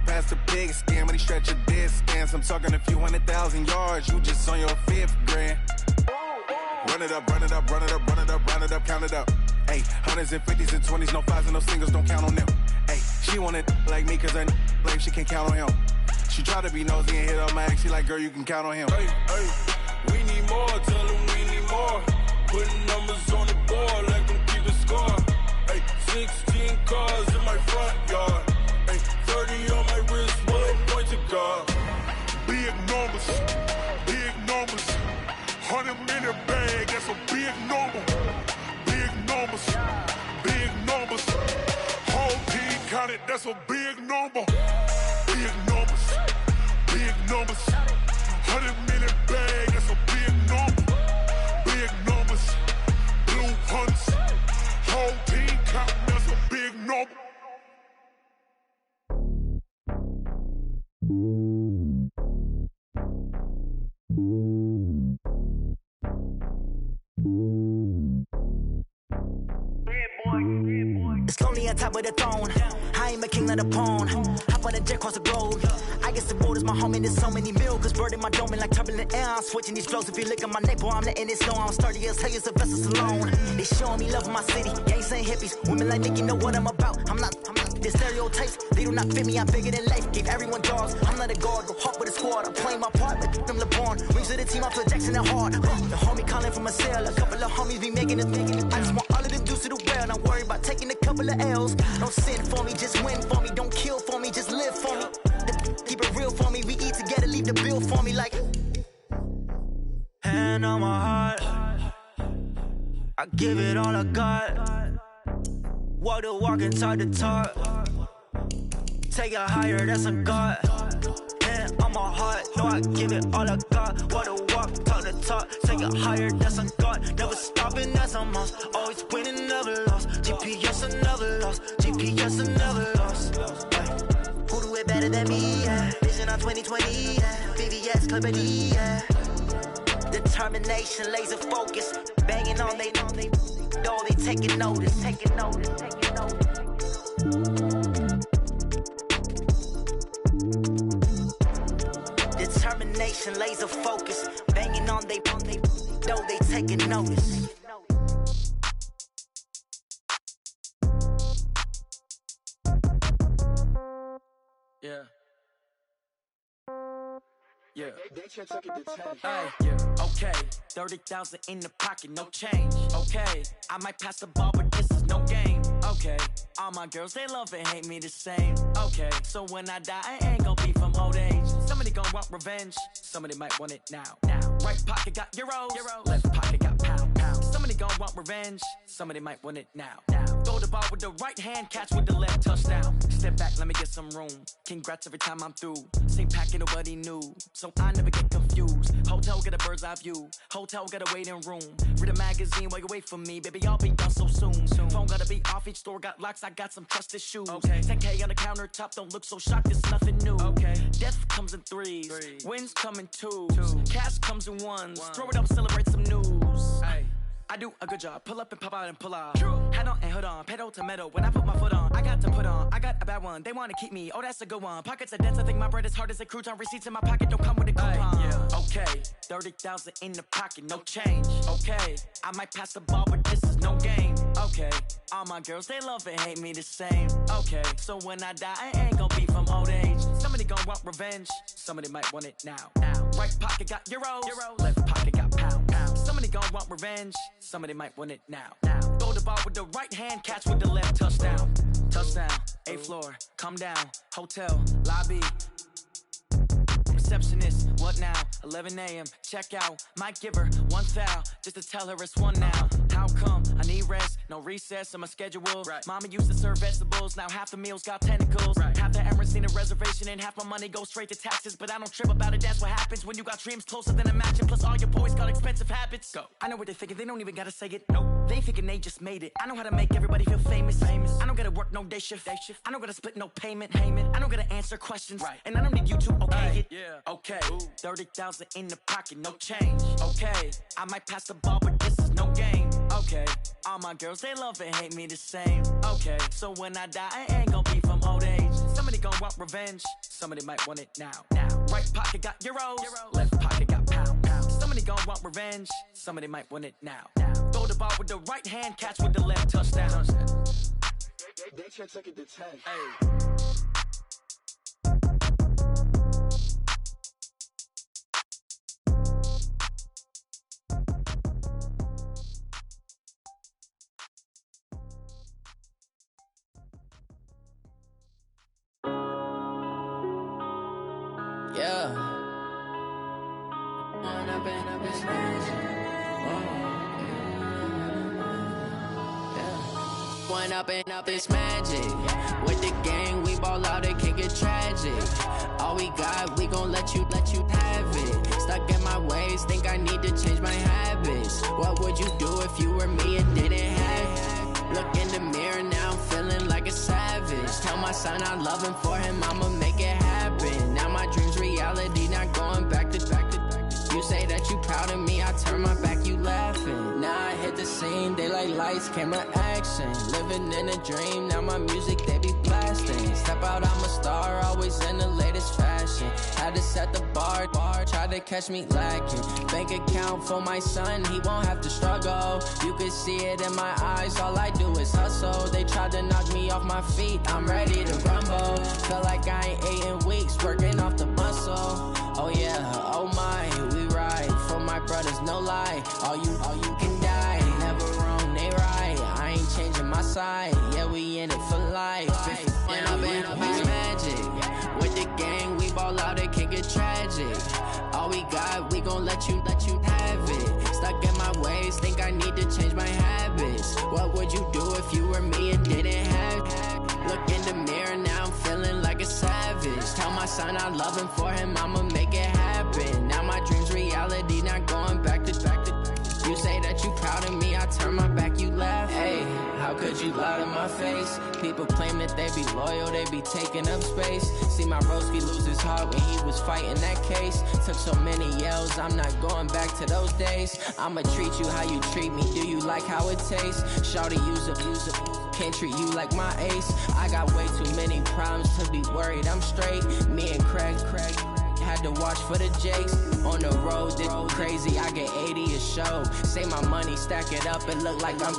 past the pig skin when he stretch a distance. I'm talking a few 100,000 yards, you just on your 5th grand. Run it up, run it up, run it up, run it up, run it up, count it up. Ay, 100s and 50s and 20s, no 5s and no singles, don't count on them. Ay, she want it like me cause her blame, she can't count on him. She try to be nosy and hit up my ex, she like, girl, you can count on him. Hey, hey, we need more, tell them we need more. Putting numbers on the board, let them keep a score. Hey, 16 cars in my front yard. Hey, 30 on my wrist, bullet point to God. Big numbers, big numbers. 100 in a bag, that's a big number. Big numbers, big numbers. Whole team counted, that's a big number. Big numbers, big numbers. 100 in a bag, that's a big number. Big numbers, blue hunts. Whole team counting, that's a big number. It's lonely on top of the throne. I ain't a king of the pawn. Hop on a jet across the globe. I guess the road is my home and there's so many miracles burning my dome like turbulent air. I'm switching these flows. If you look at my neck, boy, I'm letting it slow. I'm sturdy as hell, as Sylvester Stallone. They showing me love in my city. Gang saying hippies. Women like Nicki know what I'm about. I'm not the stereotypes. They do not fit me. I'm bigger than life. Gave everyone dogs. I'm not a guard. Go hard with a squad. I'm playing my part, but them LeBron. Rings to the team. I feel Jackson and hard. The homie calling from a cell. A couple of homies be making it. I just want all of them dudes to the well. Not worry about taking a couple of L's. Don't sin for me, just win for me. Don't kill for me, just live for me. Keep it real for me. We eat together, leave the bill for me like. Hand on my heart, I give it all I got. Walk the walk and talk the talk. Take it higher, that's a God. Hand on my heart, no, I give it all I got. Walk the walk, talk the talk. Take it higher, that's a God. Never stopping, that's a must. Always winning, never lost. GPS, I never lost. GPS, I never lost. Who do it better than me? Yeah. Vision on 2020. Yeah. VVS, Clippity. Yeah. Determination, laser focus. Banging on they door, they taking notice. Taking notice. Taking notice. Determination, laser focus. Banging on they door, they taking notice. Yeah. Yeah. Hey, yeah. Okay. 30,000 in the pocket, no change. Okay. I might pass the ball, but this is no game. Okay. All my girls, they love and hate me the same. Okay. So when I die, I ain't gonna be from old age. Somebody gonna want revenge. Somebody might want it now. Right pocket got euros. Left pocket got pound. Somebody gonna want revenge. Somebody might want it now. Throw the ball with the right hand, catch with the left, touchdown. Step back, let me get some room. Congrats every time I'm through. Same packet, nobody knew. So I never get confused. Hotel get a bird's eye view. Hotel get a waiting room. Read a magazine while you wait for me. Baby, I'll be done so soon. Phone gotta be off, each store got locks. I got some trusted shoes. Okay. 10K on the countertop, don't look so shocked, it's nothing new. Okay. Death comes in threes. Wins come in twos. Cash comes in ones. Throw it up, celebrate some news. Ay. I do a good job, pull up and pop out and pull off. Head on and hood on, pedal to metal. When I put my foot on, I got to put on. I got a bad one, they wanna keep me. Oh, that's a good one. Pockets are dense, I think my bread is hard as a crouton. Receipts in my pocket don't come with a coupon. Yeah. Okay, 30,000 in the pocket, no change. Okay, I might pass the ball, but this is no game. Okay, all my girls, they love and hate me the same. Okay, so when I die, I ain't gonna be from old age. Somebody gonna want revenge, somebody might want it now. Right pocket got euros. Left pocket got pound. Somebody gonna want revenge, somebody might want it now. Throw the ball with the right hand, catch with the left, touchdown. Touchdown, 8th floor, come down, hotel, lobby. Receptionist, what now? 11 a.m., check out. Might give her one foul, just to tell her it's one now. How come? I need rest, no recess in my schedule. Right. Mama used to serve vegetables, now half the meals got tentacles. Right. Half the Emirates need a reservation and half my money goes straight to taxes. But I don't trip about it, that's what happens when you got dreams closer than a match. And plus all your boys got expensive habits. Go. I know what they're thinking, they don't even gotta say it. Nope. They thinking they just made it. I know how to make everybody feel famous. I don't gotta work no day shift. I don't gotta split no payment. I don't gotta answer questions. Right. And I don't need you to okay it. Yeah. Okay, 30,000 in the pocket, no change. Okay, I might pass the ball, but this is no game. Okay, all my girls, they love and hate me the same. Okay, so when I die, I ain't gon' be from old age. Somebody gon' want revenge, somebody might want it now. Right pocket got euros, left pocket got pounds. Somebody gon' want revenge, somebody might want it now. Throw the ball with the right hand, catch with the left, touchdown. They check it to 10. Hey. Yeah. One up and up, it's magic. With the gang, we ball out, it can get tragic. All we got, we gon' let you have it. Stuck in my ways, think I need to change my habits. What would you do if you were me and didn't have it? Look in the mirror now, I'm feeling like a savage. Tell my son I love him, for him I'ma make it happen. Now my dream's reality, not going back to. You say that you proud of me, I turn my back, you laughing. Now I hit the scene, they like lights, camera, action. Living in a dream, now my music, they be blasting. Step out, I'm a star, always in the latest fashion. Had to set the bar, try to catch me lacking. Bank account for my son, he won't have to struggle. You can see it in my eyes, all I do is hustle. They tried to knock me off my feet, I'm ready to rumble. Feel like I ain't ate in weeks, working off the muscle. Oh yeah, oh my, we ride for my brothers, no lie. All you can die, never wrong, they right. I ain't changing my side, yeah, we in it for life. When up and up, it's magic. With the gang, we ball out, it can get tragic. All we got, we gon' let you have it. Stuck in my ways, think I need to change my habits. What would you do if you were me and didn't have it? Look in the mirror, now I'm feeling like a savage. Tell my son I love him, for him I'ma make it happen. Now my dream's reality, not going back to. You say that you proud of me, I turn my back, you laugh. Hey, how could you lie to my face? People claim that they be loyal, they be taking up space. See my broski lose his heart when he was fighting that case. Took so many yells, I'm not going back to those days. I'ma treat you how you treat me, do you like how it tastes? Shawty, use up. Can't treat you like my ace. I got way too many problems to be worried, I'm straight. Me and Craig had to watch for the Jakes. On the road, this crazy, I get 80 a show. Say my money, stack it up, it look like I'm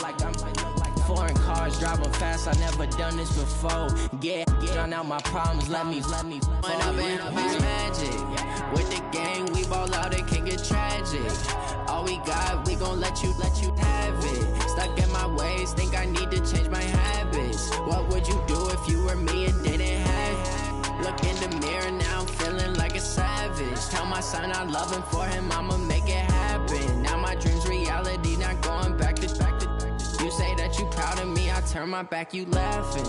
foreign cars, driving fast, I never done this before. Get drown out my problems, let me When up and up, it's magic. With the gang, we ball out, it can get tragic. All we got, we gon' let you have it. Stuck in my ways, think I need to change my habits. What would you do if you were me and didn't have it? Look in the mirror, now I'm feeling like a savage. Tell my son I love him, for him I'ma make it happen. Now my dream's reality, not going back to. You say that you proud of me, I turn my back, you laughing.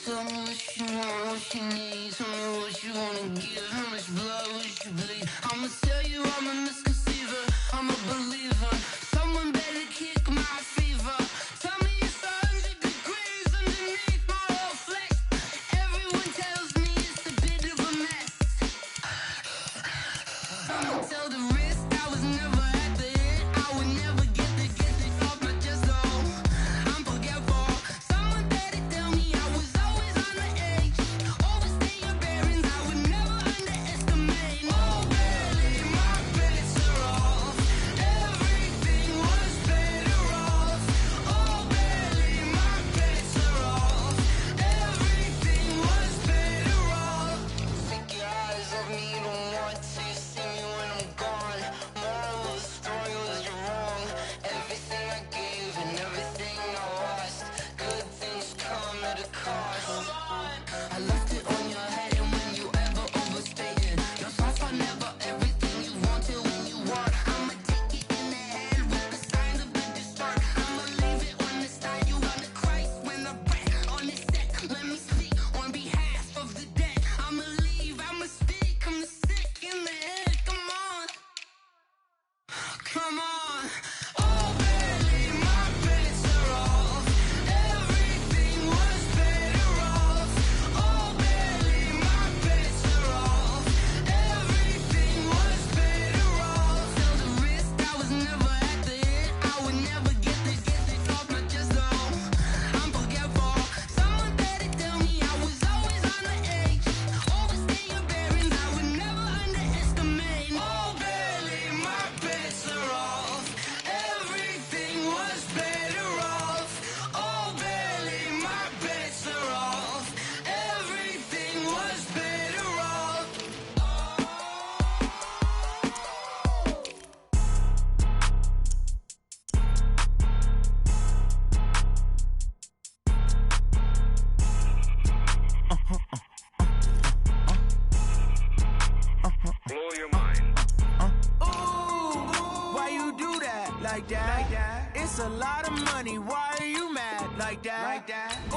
Tell me what you want, what you need. Tell me what you wanna give. How much blood would you bleed? I'ma tell you I'm a misconceiver. I'm a believer. Someone better kick my fever. Tell me it's 100 degrees underneath my whole flesh. Everyone tells me it's a bit of a mess. I'ma tell the risk I was never at the end. I would never get this off my chest though. I'm forgetful. Someone better tell me I was always on the edge. Overstay your bearings, I would never underestimate. Oh, barely, my bets are off. like that. It's a lot of money, why are you mad like that? Ooh,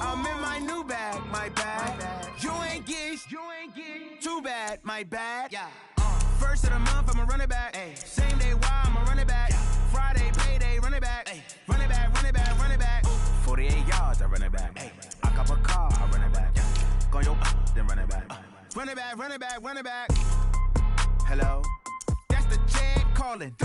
I'm in my new bag, my bad. You ain't get too bad, my bad. First of the month, I'ma run it back. Same day, why I'ma run it back. Friday, payday, run it back. Run it back, run it back, run it back. 48 yards, I run it back. I cop a car, I run it back. Go your then run it back. Run it back, run it back, run it back. Hello? That's the jag calling.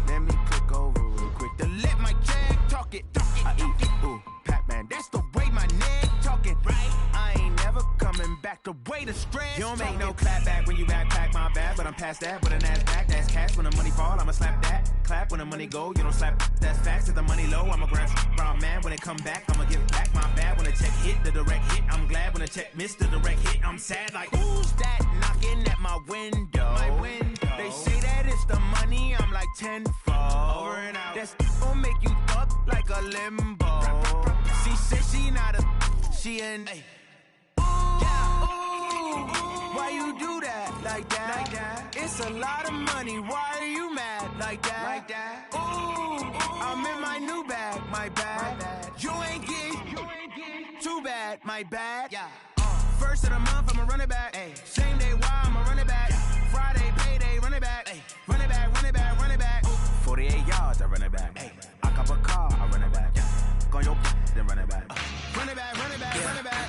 Let me click over real quick to let my jag talk it. I eat it, ooh, Pac-Man. That's the way my neck talking. Right? I ain't never coming back the way the stress. You don't make no clap back when you backpack my bad, but I'm past that with an ass back. That's cash when the money fall, I'ma slap that. Clap when the money go, you don't slap. That's facts. If the money low, I'ma grab brown man. When it come back, I'ma give back my bad. When the check hit, the direct hit. I'm glad when the check missed the direct hit. I'm sad like who's that knocking at my window? My window. They say that it's the money, I'm like tenfold. Over and out. That's gon' make you up like a limbo. She said she not a, she an. Why you do that like that? It's a lot of money, why are you mad like that? Ooh, I'm in my new bag, my bad. You ain't get too bad, my bad. First of the month, I'ma run it back. Same day, why I'ma run it back. Friday, payday, run it back. Run it back, run it back, run it back. 48 yards, I run it back. I cop a car, I run it back. Go your then run it back. Run it back, run it back, run it back.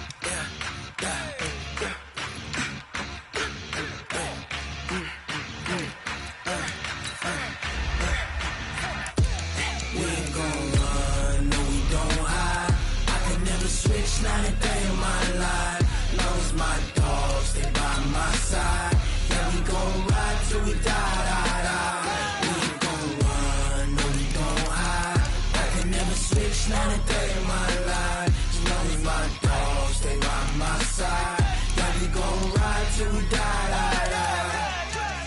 We ain't gon' run, no we don't hide. I can never switch, not a day in my life. Long as my dogs, they by my side. Yeah, we gon' ride till we die. We ain't gon' run, no we don't hide. I can never switch, not a day in my life. As long as my dogs, they by my side. Yeah, we gon' ride till we die.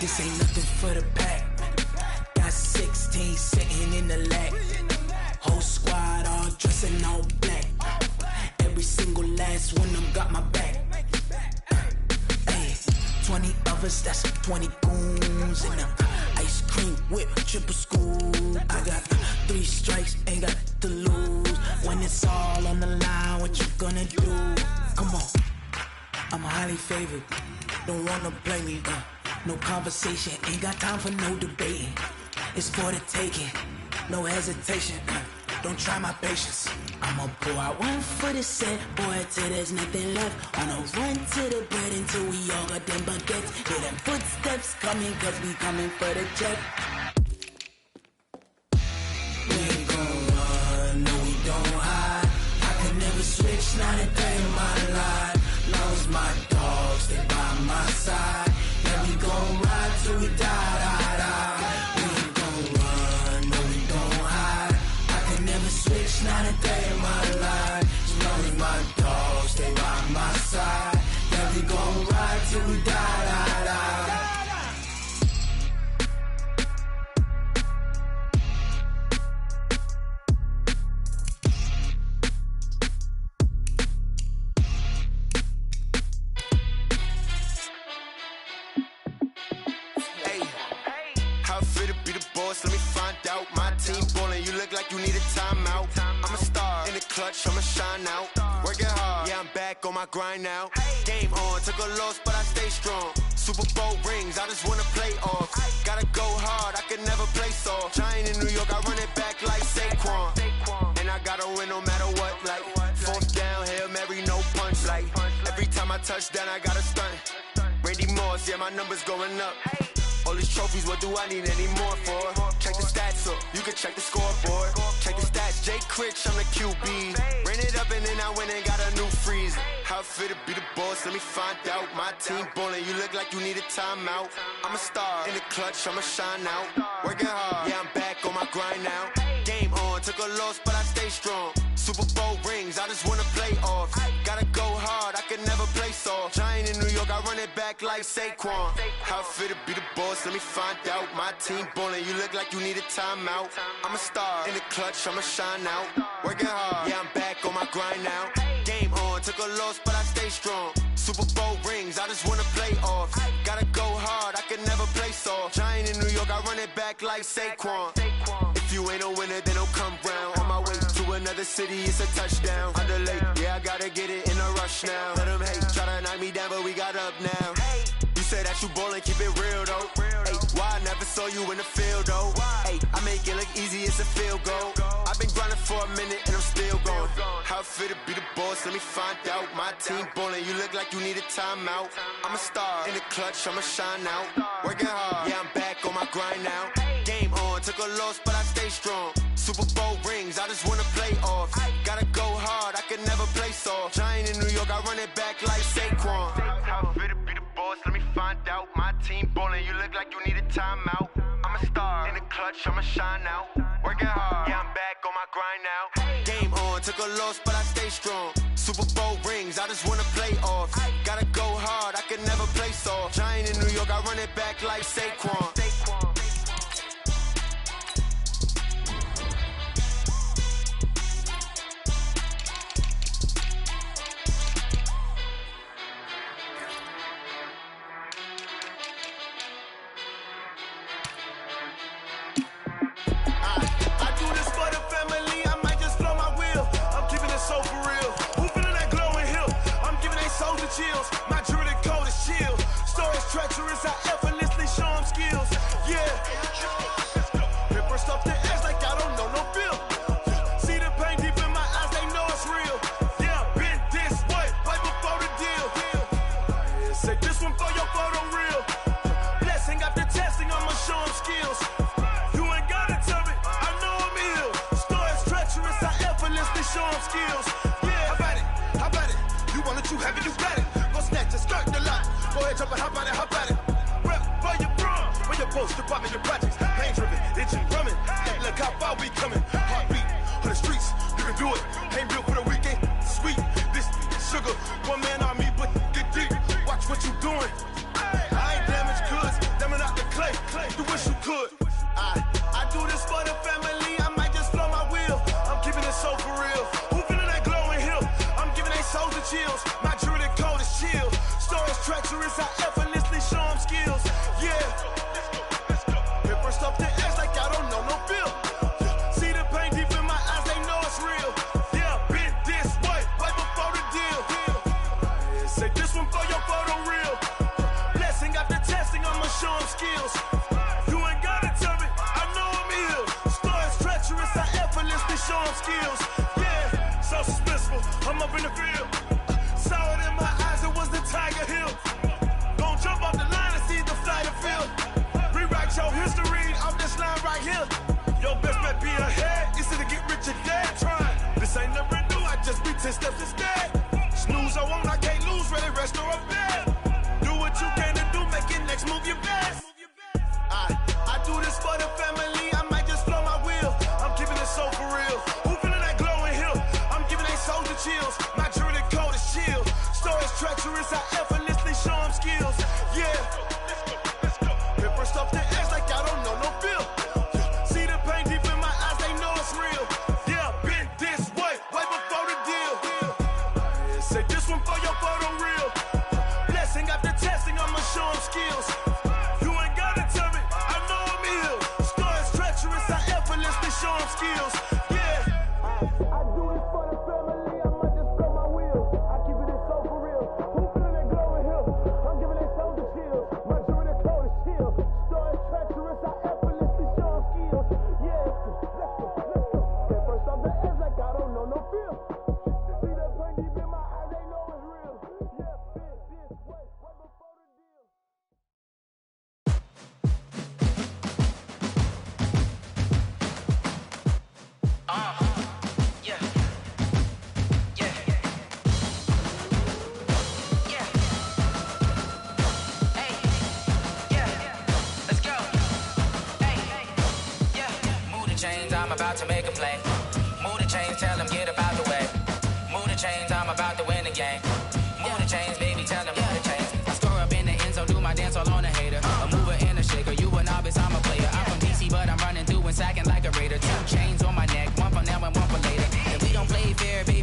This ain't nothing for the pack. Got 16 sitting in the lap. Whole squad all dressing all black. Every single last one of them got my back. Hey, 20 of us, that's 20 goons. And ice cream whip, triple school. I got 3 strikes, ain't got to lose. When it's all on the line, what you gonna do? Come on, I'm highly favored. Don't wanna play me, no conversation, ain't got time for no debating. It's for the taking, no hesitation. Don't try my patience. I'ma pour out one for the set, boy, till there's nothing left. On a run to the bread until we all got them baguettes. Hear them footsteps coming, cause we coming for the check. We ain't gon' run, no we don't hide. I can never switch, not a day in my life. Long as my dogs, they by my side. Yeah, we gon' ride till we die. Switch, not a day in my life. As long as my dogs stay by my side. Yeah, we gon' ride till we die. Hey, how I feel to be the boss? Let me find out. My team ballin', you look like you need a timeout. I'm a star in the clutch, I'ma shine out. Working hard, yeah, I'm back on my grind now. Game on, took a loss, but I stay strong. Super Bowl rings, I just wanna play off. Gotta go hard, I can never play soft. Giant in New York, I run it back like Saquon. And I gotta win no matter what, like fourth down, Hail Mary, no punch. Like every time I touch down, I gotta stunt. Randy Moss, yeah, my numbers going up. All these trophies, what do I need any more for? Check the stats up, you can check the scoreboard. Check the stats, Jay Critch, I'm the QB. Ran it up and then I went and got a new freeze. How I feel to be the boss, let me find out. My team ballin', you look like you need a timeout. I'm a star in the clutch, I'ma shine out. Working hard, yeah, I'm back on my grind now. Game on, took a loss, but I stay strong. Super Bowl rings, I just wanna play off. Gotta go hard, I can never play soft. Giant in New York, I run it back like Saquon. How I feel to be the boss, let me find out. My team ballin', you look like you need a timeout. I'm a star in the clutch, I'ma shine out. Working hard, yeah, I'm back on my grind now. Game on, took a loss, but I stay strong. Super Bowl rings, I just wanna play off. Gotta go hard, I can never play soft. Giant in New York, I run it back like Saquon. If you ain't a winner, then don't come round. On my way to another city, it's a touchdown. Under late, yeah, I gotta get it in a rush now. Let them hate, try to knock me down, but we got up now. You say that you ballin', keep it real though. Ay, why I never saw you in the field though? Ay, I make it look easy, it's a field goal. I've been grinding for a minute and I'm still going. How it feel to be the boss, let me find out. My team ballin', you look like you need a timeout. I'm a star in the clutch, I'ma shine out. Working hard, yeah, I'm back on my grind now. Game on, took a loss, but I stay strong. Super Bowl rings, I just wanna play off. Gotta go hard, I can never play soft. Giant in New York, I run it back like Saquon. How it feel to be the boss, let me find out. My team ballin', you look like you need a timeout. I'm a star in the clutch, I'ma shine out. Working hard, yeah, I'm back on my grind now. Game on, took a loss, but I stay strong. Super Bowl rings, I just wanna play off. Gotta go hard, I can never play soft. Giant in New York, I run it back like Saquon. Chills. My jewelry code is chill. Stories treacherous, I effortlessly show them skills. Yeah. Hit burst off the edge like I don't know no feel. See the pain deep in my eyes, they know it's real. Yeah, been this way, right before the deal. Yeah, say this one for your photo real. Blessing after testing, I'ma show them skills. You ain't gotta tell me, I know I'm ill. Stories treacherous, I effortlessly show them skills. Yeah, how about it? You want it, you have it, you got it. Snatch and start the lot. Go ahead, jump and hop on it, hop on it. Rep for your bro, for your post, your pop, and your projects. Pain driven, itching, drumming. Look how far we coming. Heartbeat on the streets, you can do it. Ain't built for the weekend. Sweet, this sugar, one man army, but get deep. Watch what you doing. I ain't damaged goods, damn out the clay. You wish you could. I do this for the family. I might just blow my wheel. I'm keeping it so for real. Who feeling that glowing hill? I'm giving they souls the chills. My jewelry code is chill. Stories treacherous, I effortlessly show them skills. Yeah. Hit burst off the edge like I don't know no feel. See the pain deep in my eyes, they know it's real. Yeah, been this way, right before the deal. Yeah, say this one for your photo real. Blessing after testing, I'ma show them skills. You ain't gotta tell me, I know I'm ill. Stories treacherous, I effortlessly show them skills. Yeah, so suspenseful, I'm up in the field. Saw it in my eyes, it was the Tiger Hill. Gon' jump off the line and see the flight of field. Rewrite your history off this line right here. Your best bet be ahead, easy to get rich or dead. Trying, this ain't never new, I just be 10 steps instead. Snooze I won't, I can't lose, ready, rest or a bed. Do what you can to do, make it next move your best. I do this for the family, I might just blow my wheel. I'm keeping it so for real. Who feeling that glowing hill? I'm giving they soldier chills. My jewelry code is chill. Stories treacherous, I effortlessly show them skills. Yeah. Hit burst off the edge like I don't know no feel. See the pain deep in my eyes, they know it's real. Yeah, been this way, right before the deal. Yeah, say this one for your photo real. Blessing after testing, I'ma show them skills. You ain't gotta tell me, I know I'm ill. Stories treacherous, I effortlessly show them skills. Yeah. I do this for the family, I might just blow my wheel. I keep it so for real. Who feeling that glowing hill? I'm giving they souls the chills. My jewelry code is chill. Stories treacherous, I effortlessly show them skills. Yeah, let's go. Hit first off the edge like I don't know no feel. See that pain deep in my eyes, they know it's real. Yeah, been this way, right before the deal. I'm about to make a play. Move the chains, tell them get up out the way. Move the chains, I'm about to win the game. Move the chains, baby, tell them move the chains. I score up in the end zone, do my dance all on a hater. A mover and a shaker, you a novice, I'm a player. I'm from DC, but I'm running through and sacking like a raider. 2 chains on my neck, one for now and one for later. And we don't play fair, baby.